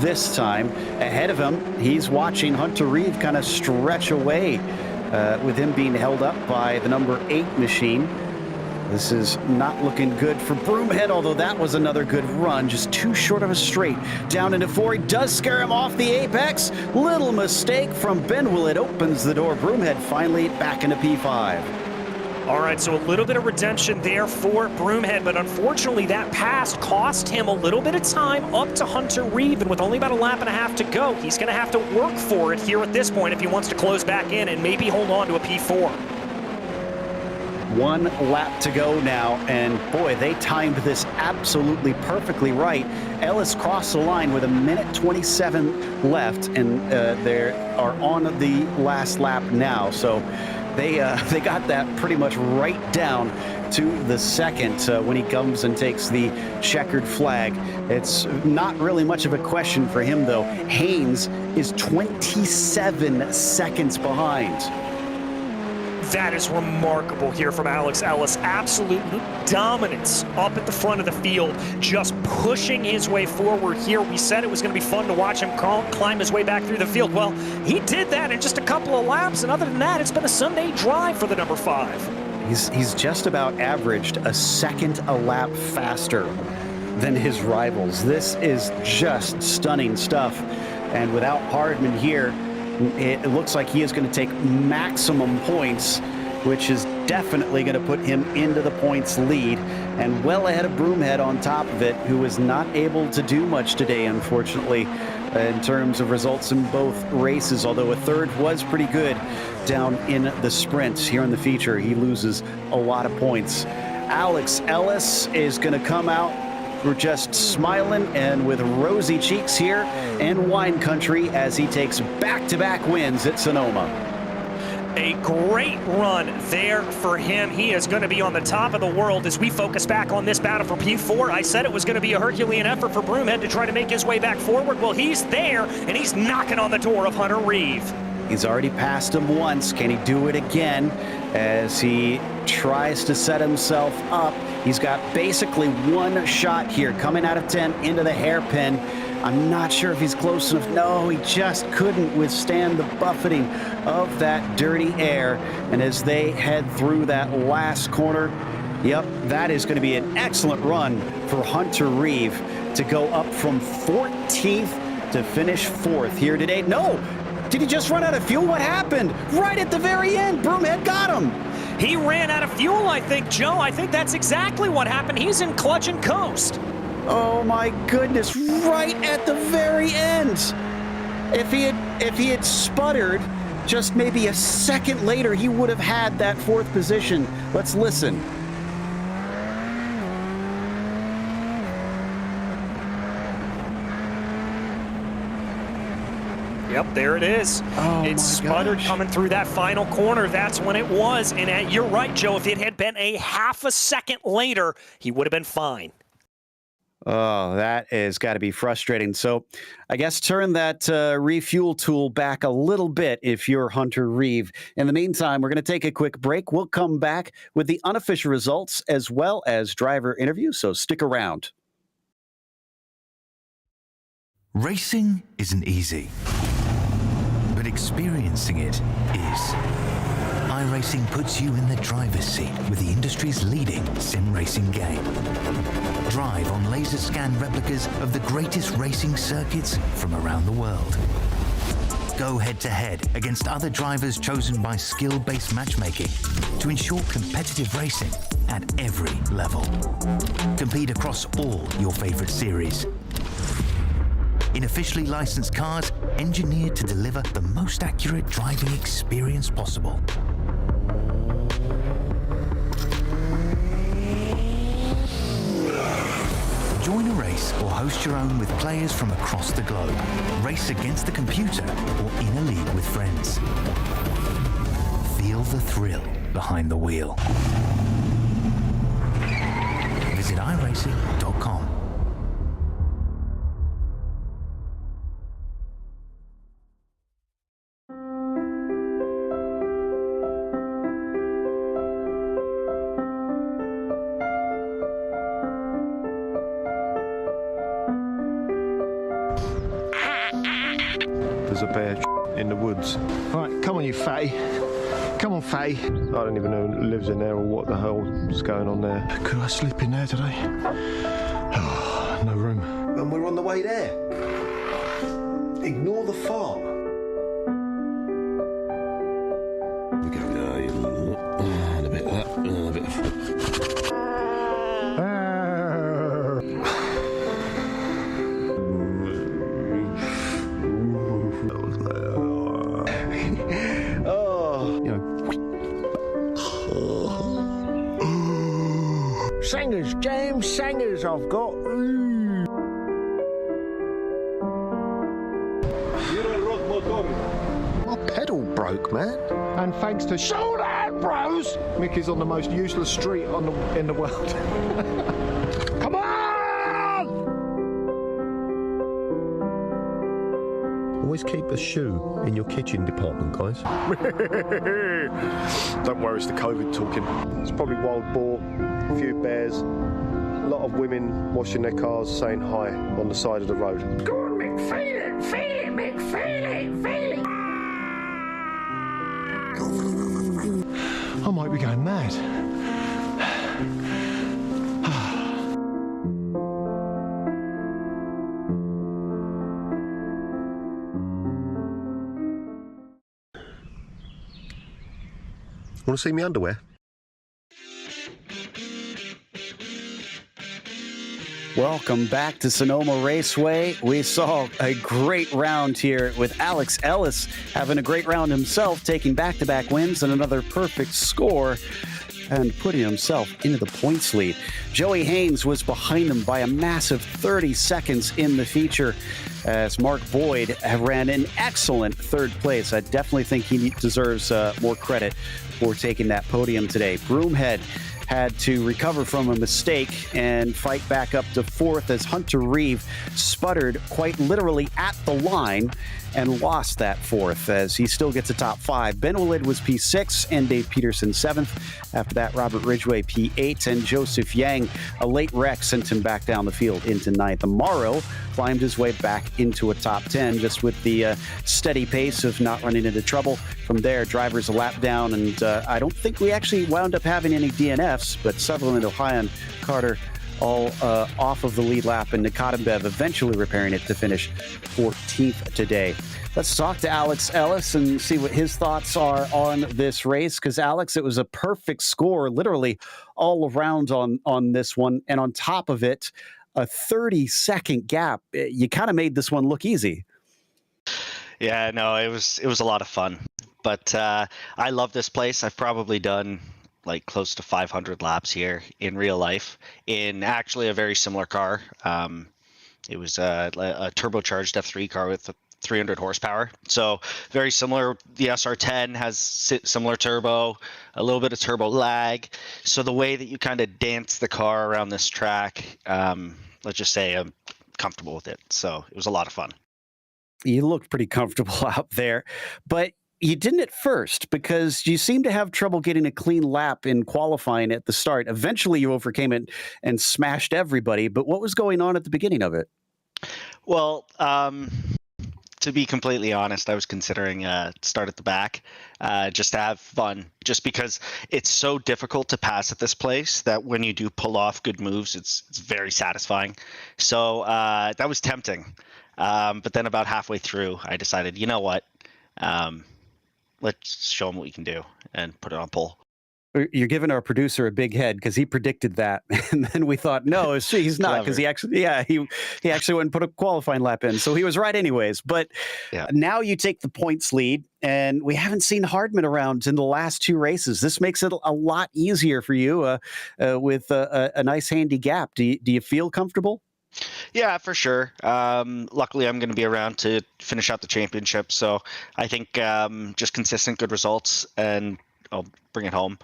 this time. Ahead of him, he's watching Hunter Reeve kind of stretch away with him being held up by the number 8 machine. This is not looking good for Broomhead, although that was another good run, just too short of a straight. Down into 4, he does scare him off the apex. Little mistake from Ben Willett opens the door. Broomhead finally back into P5. All right, so a little bit of redemption there for Broomhead, but unfortunately that pass cost him a little bit of time up to Hunter Reeve, and with only about a lap and a half to go, he's going to have to work for it here at this point if he wants to close back in and maybe hold on to a P4. 1 lap to go now, and boy, they timed this absolutely perfectly right. Ellis crossed the line with 1:27 left, and they are on the last lap now. So they got that pretty much right down to the second when he comes and takes the checkered flag. It's not really much of a question for him, though. Haynes is 27 seconds behind. That is remarkable here from Alex Ellis. Absolute dominance up at the front of the field, just pushing his way forward here. We said it was going to be fun to watch him climb his way back through the field. Well, he did that in just a couple of laps, and other than that, it's been a Sunday drive for the number 5. He's just about averaged a second a lap faster than his rivals. This is just stunning stuff. And without Hardman here, it looks like he is going to take maximum points, which is definitely going to put him into the points lead and well ahead of Broomhead on top of it, who was not able to do much today, unfortunately, in terms of results in both races, although a third was pretty good down in the sprints. Here in the feature, he loses a lot of points. Alex Ellis is going to come out. We're just smiling and with rosy cheeks here in wine country as he takes back-to-back wins at Sonoma. A great run there for him. He is going to be on the top of the world as we focus back on this battle for P4. I said it was going to be a Herculean effort for Broomhead to try to make his way back forward. Well, he's there, and he's knocking on the door of Hunter Reeve. He's already passed him once. Can he do it again as he tries to set himself up? He's got basically one shot here, coming out of 10 into the hairpin. I'm not sure if he's close enough. No, he just couldn't withstand the buffeting of that dirty air. And as they head through that last corner, yep, that is going to be an excellent run for Hunter Reeve to go up from 14th to finish 4th here today. No! Did he just run out of fuel? What happened? Right at the very end, Broomhead got him. He ran out of fuel, I think, Joe. I think that's exactly what happened. He's in clutch and coast. Oh my goodness, right at the very end. If he had sputtered just maybe a second later, he would have had that 4th position. Let's listen. Yep, there it is. Oh, it sputtered coming through that final corner. That's when it was. And you're right, Joe. If it had been a half a second later, he would have been fine. Oh, that has got to be frustrating. So I guess turn that refuel tool back a little bit if you're Hunter Reeve. In the meantime, we're going to take a quick break. We'll come back with the unofficial results as well as driver interviews, so stick around. Racing isn't easy, but experiencing it is. iRacing puts you in the driver's seat with the industry's leading sim racing game. Drive on laser scan replicas of the greatest racing circuits from around the world. Go head-to-head against other drivers chosen by skill-based matchmaking to ensure competitive racing at every level. Compete across all your favorite series. In officially licensed cars, engineered to deliver the most accurate driving experience possible. Join a race or host your own with players from across the globe. Race against the computer or in a league with friends. Feel the thrill behind the wheel. Visit iRacing.com. There's a bear in the woods. Right, come on, you fatty. Come on, fatty. I don't even know who lives in there or what the hell's going on there. Could I sleep in there today? Oh, no room. And we're on the way there. Ignore the fart. We go, and a bit of that, and a bit of... Singers, James, singers I've got. Ooh. My pedal broke, man. And thanks to Showdown Bros, Mickey's on the most useless street in the world. Come on! Always keep a shoe in your kitchen department, guys. Don't worry, it's the COVID talking. It's probably wild boar, a few bears, a lot of women washing their cars saying hi on the side of the road. Go on, Mick, feel it, Mick, feel it. I might be going mad. Want to see me underwear? Welcome back to Sonoma Raceway. We saw a great round here with Alex Ellis having a great round himself, taking back-to-back wins and another perfect score and putting himself into the points lead. Joey Haynes was behind him by a massive 30 seconds in the feature as Mark Boyd ran an excellent third place. I definitely think he deserves more credit for taking that podium today. Broomhead had to recover from a mistake and fight back up to fourth as Hunter Reeve sputtered quite literally at the line and lost that fourth as he still gets a top five. Ben Willid was P6 and Dave Peterson seventh. After that, Robert Ridgway P8 and Joseph Yang, a late wreck, sent him back down the field into ninth. Amaro climbed his way back into a top 10 just with the steady pace of not running into trouble. From there, drivers a lap down, and I don't think we actually wound up having any DNFs, but Sutherland, Ohio, and Carter all off of the lead lap, and Nikodenbev eventually repairing it to finish 14th today. Let's talk to Alex Ellis and see what his thoughts are on this race, because Alex, it was a perfect score literally all around on this one, and on top of it, a 30-second gap. You kind of made this one look easy. Yeah, no, it was a lot of fun, but I love this place. I've probably done like close to 500 laps here in real life in actually a very similar car. It was a turbocharged F3 car with 300 horsepower. So very similar. The SR10 has similar turbo, a little bit of turbo lag. So the way that you kind of dance the car around this track, let's just say I'm comfortable with it. So it was a lot of fun. You looked pretty comfortable out there, but you didn't at first because you seemed to have trouble getting a clean lap in qualifying at the start. Eventually you overcame it and smashed everybody, but what was going on at the beginning of it? Well, to be completely honest, I was considering start at the back just to have fun, just because it's so difficult to pass at this place that when you do pull off good moves, it's very satisfying. So that was tempting. But then about halfway through, I decided, you know what? Let's show them what we can do and put it on pole. You're giving our producer a big head because he predicted that, and then we thought, no, he's not, because he actually went and put a qualifying lap in, so he was right anyways. But now you take the points lead, and we haven't seen Hardman around in the last two races. This makes it a lot easier for you with a nice handy gap. Do you feel comfortable? Yeah, for sure. Luckily, I'm going to be around to finish out the championship, so I think just consistent good results, and I'll bring it home.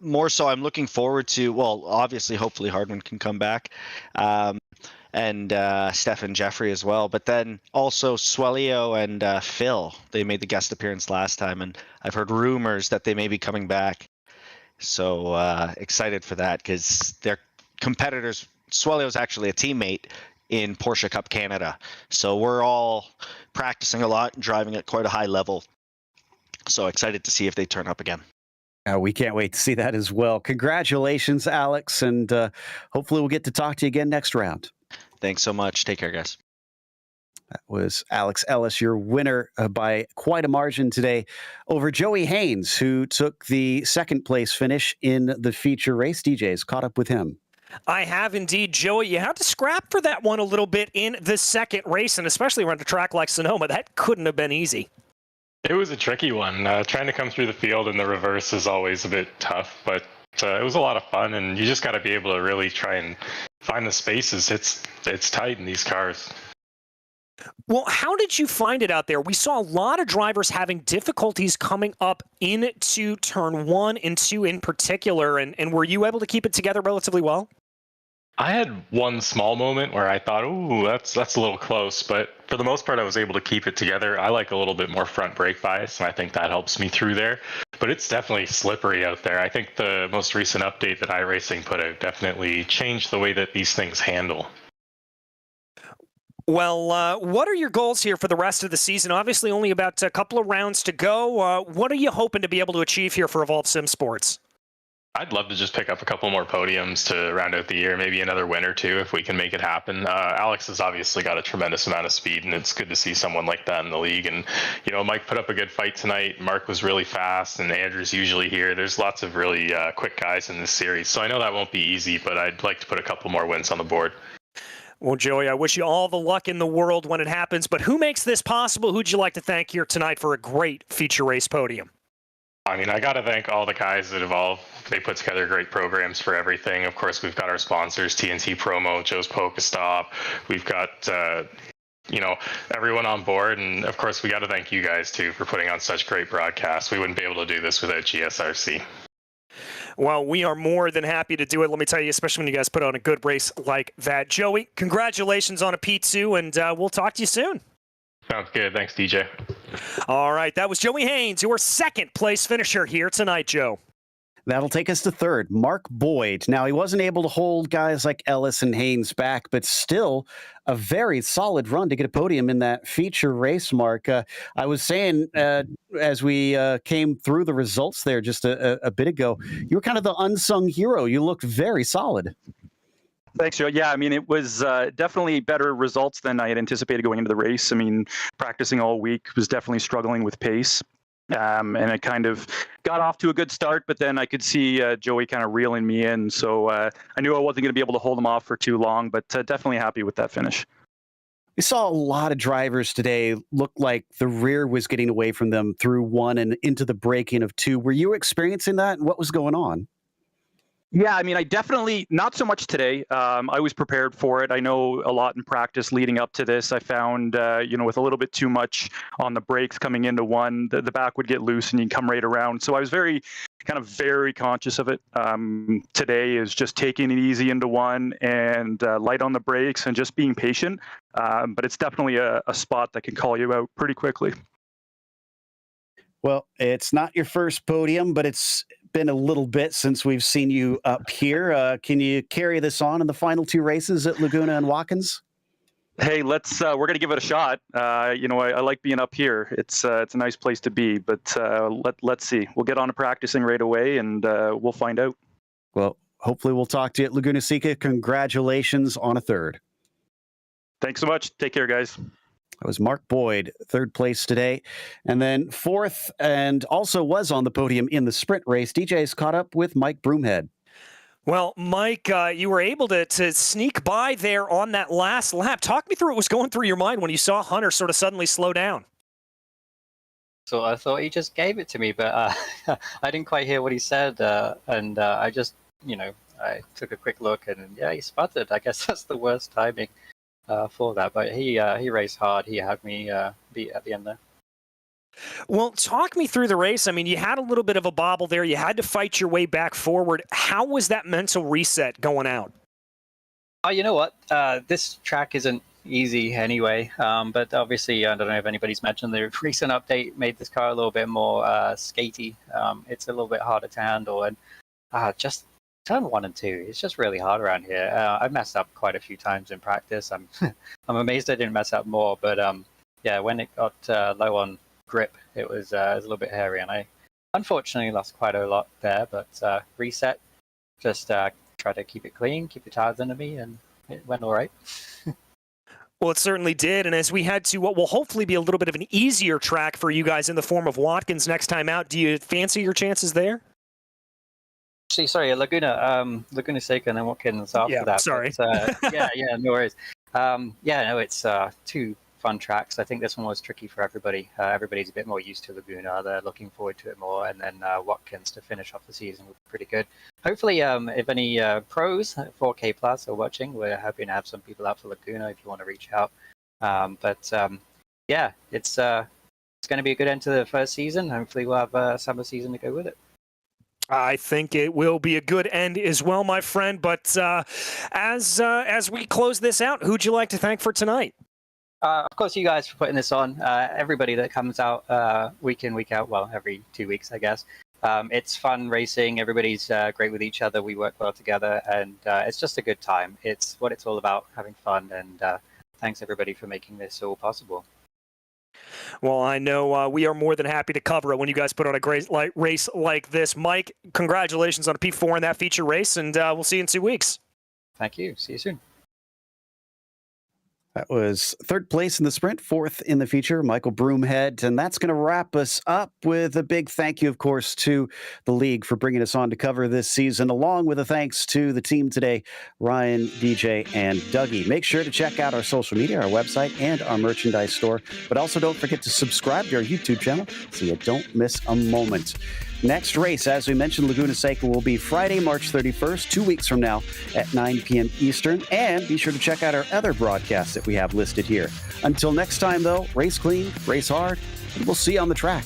More so, I'm looking forward to, well, obviously, hopefully Hardman can come back, and Stefan Jeffrey as well. But then also Swelio and Phil, they made the guest appearance last time, and I've heard rumors that they may be coming back. So excited for that, because they're competitors. Swelio's actually a teammate in Porsche Cup Canada. So we're all practicing a lot and driving at quite a high level. So excited to see if they turn up again. We can't wait to see that as well. Congratulations, Alex, and hopefully we'll get to talk to you again next round. Thanks so much. Take care, guys. That was Alex Ellis, your winner by quite a margin today over Joey Haynes, who took the second place finish in the feature race. DJ's caught up with him. I have indeed, Joey. You had to scrap for that one a little bit in the second race, and especially around a track like Sonoma. That couldn't have been easy. It was a tricky one. Trying to come through the field in the reverse is always a bit tough, but it was a lot of fun, and you just got to be able to really try and find the spaces. It's tight in these cars. Well, how did you find it out there? We saw a lot of drivers having difficulties coming up into turn 1 and 2 in particular, and were you able to keep it together relatively well? I had one small moment where I thought, ooh, that's a little close, but for the most part, I was able to keep it together. I like a little bit more front brake bias, and I think that helps me through there. But it's definitely slippery out there. I think the most recent update that iRacing put out definitely changed the way that these things handle. Well, what are your goals here for the rest of the season? Obviously, only about a couple of rounds to go. What are you hoping to be able to achieve here for Evolve Sim Sports? I'd love to just pick up a couple more podiums to round out the year, maybe another win or two if we can make it happen. Alex has obviously got a tremendous amount of speed, and it's good to see someone like that in the league. And, you know, Mike put up a good fight tonight. Mark was really fast, and Andrew's usually here. There's lots of really quick guys in this series. So I know that won't be easy, but I'd like to put a couple more wins on the board. Well, Joey, I wish you all the luck in the world when it happens. But who makes this possible? Who'd you like to thank here tonight for a great feature race podium? I mean, I got to thank all the guys at Evolve. They put together great programs for everything. Of course, we've got our sponsors, TNT Promo, Joe's Pokestop. We've got, you know, everyone on board. And of course, we got to thank you guys, too, for putting on such great broadcasts. We wouldn't be able to do this without GSRC. Well, we are more than happy to do it. Let me tell you, especially when you guys put on a good race like that. Joey, congratulations on a P2, and we'll talk to you soon. Sounds good. Thanks, DJ. All right, that was Joey Haynes, your second place finisher here tonight, Joe. That'll take us to third, Mark Boyd. Now, he wasn't able to hold guys like Ellis and Haynes back, but still a very solid run to get a podium in that feature race, Mark. I was saying as we came through the results there just a bit ago, you were kind of the unsung hero. You looked very solid. Thanks, Joe. Yeah, I mean, it was definitely better results than I had anticipated going into the race. I mean, practicing all week was definitely struggling with pace. And I kind of got off to a good start, but then I could see Joey kind of reeling me in. So I knew I wasn't going to be able to hold him off for too long, but definitely happy with that finish. We saw a lot of drivers today look like the rear was getting away from them through 1 and into the braking of 2. Were you experiencing that, and what was going on? Yeah, I mean, I definitely, not so much today. I was prepared for it. I know a lot in practice leading up to this. I found, you know, with a little bit too much on the brakes coming into 1, the back would get loose and you'd come right around. So I was very conscious of it. Today is just taking it easy into 1 and light on the brakes and just being patient. But it's definitely a spot that can call you out pretty quickly. Well, it's not your first podium, but it's been a little bit since we've seen you up here. Can you carry this on in the final 2 races at Laguna and Watkins? Hey, let's. We're gonna give it a shot. You know, I like being up here. It's a nice place to be. But let's see. We'll get on to practicing right away, and we'll find out. Well, hopefully we'll talk to you at Laguna Seca. Congratulations on a 3rd. Thanks so much. Take care, guys. That was Mark Boyd, 3rd place today. And then 4th, and also was on the podium in the sprint race, DJ's caught up with Mike Broomhead. Well, Mike, you were able to sneak by there on that last lap. Talk me through what was going through your mind when you saw Hunter sort of suddenly slow down. So I thought he just gave it to me, but I didn't quite hear what he said. And I just, you know, I took a quick look and, yeah, he sputtered. I guess that's the worst timing for that. But he raced hard. He had me beat at the end there. Well, talk me through the race. I mean, you had a little bit of a bobble there. You had to fight your way back forward. How was that mental reset going out? Oh, you know what? This track isn't easy anyway. But obviously, I don't know if anybody's mentioned the recent update made this car a little bit more skatey. It's a little bit harder to handle. And just turn 1 and 2, it's just really hard around here. I messed up quite a few times in practice. I'm amazed I didn't mess up more. But yeah, when it got low on grip, it was a little bit hairy, and I unfortunately lost quite a lot there. But reset, just try to keep it clean, keep the tires under me, and it went all right. Well, it certainly did, and as we head to what will hopefully be a little bit of an easier track for you guys in the form of Watkins next time out, do you fancy your chances there? Actually, sorry, Laguna Seca and then Watkins after that. Sorry. But, yeah, no worries. Yeah, no, it's 2 fun tracks. I think this one was tricky for everybody. Everybody's a bit more used to Laguna. They're looking forward to it more. And then Watkins to finish off the season was pretty good. Hopefully, if any pros, 4K Plus, are watching, we're happy to have some people out for Laguna if you want to reach out. Yeah, it's going to be a good end to the first season. Hopefully, we'll have a summer season to go with it. I think it will be a good end as well, my friend. But as we close this out, who'd you like to thank for tonight? Of course, you guys for putting this on. Everybody that comes out week in, week out, well, every 2 weeks, I guess. It's fun racing. Everybody's great with each other. We work well together, and it's just a good time. It's what it's all about, having fun. And thanks, everybody, for making this all possible. Well, I know we are more than happy to cover it when you guys put on a great race like this. Mike, congratulations on a P4 in that feature race, and we'll see you in 2 weeks. Thank you. See you soon. That was third place in the sprint, fourth in the feature, Michael Broomhead. And that's going to wrap us up with a big thank you, of course, to the league for bringing us on to cover this season, along with a thanks to the team today, Ryan, DJ, and Dougie. Make sure to check out our social media, our website, and our merchandise store. But also don't forget to subscribe to our YouTube channel so you don't miss a moment. Next race, as we mentioned, Laguna Seca will be Friday, March 31st, 2 weeks from now at 9 p.m. Eastern. And be sure to check out our other broadcasts that we have listed here. Until next time, though, race clean, race hard, and we'll see you on the track.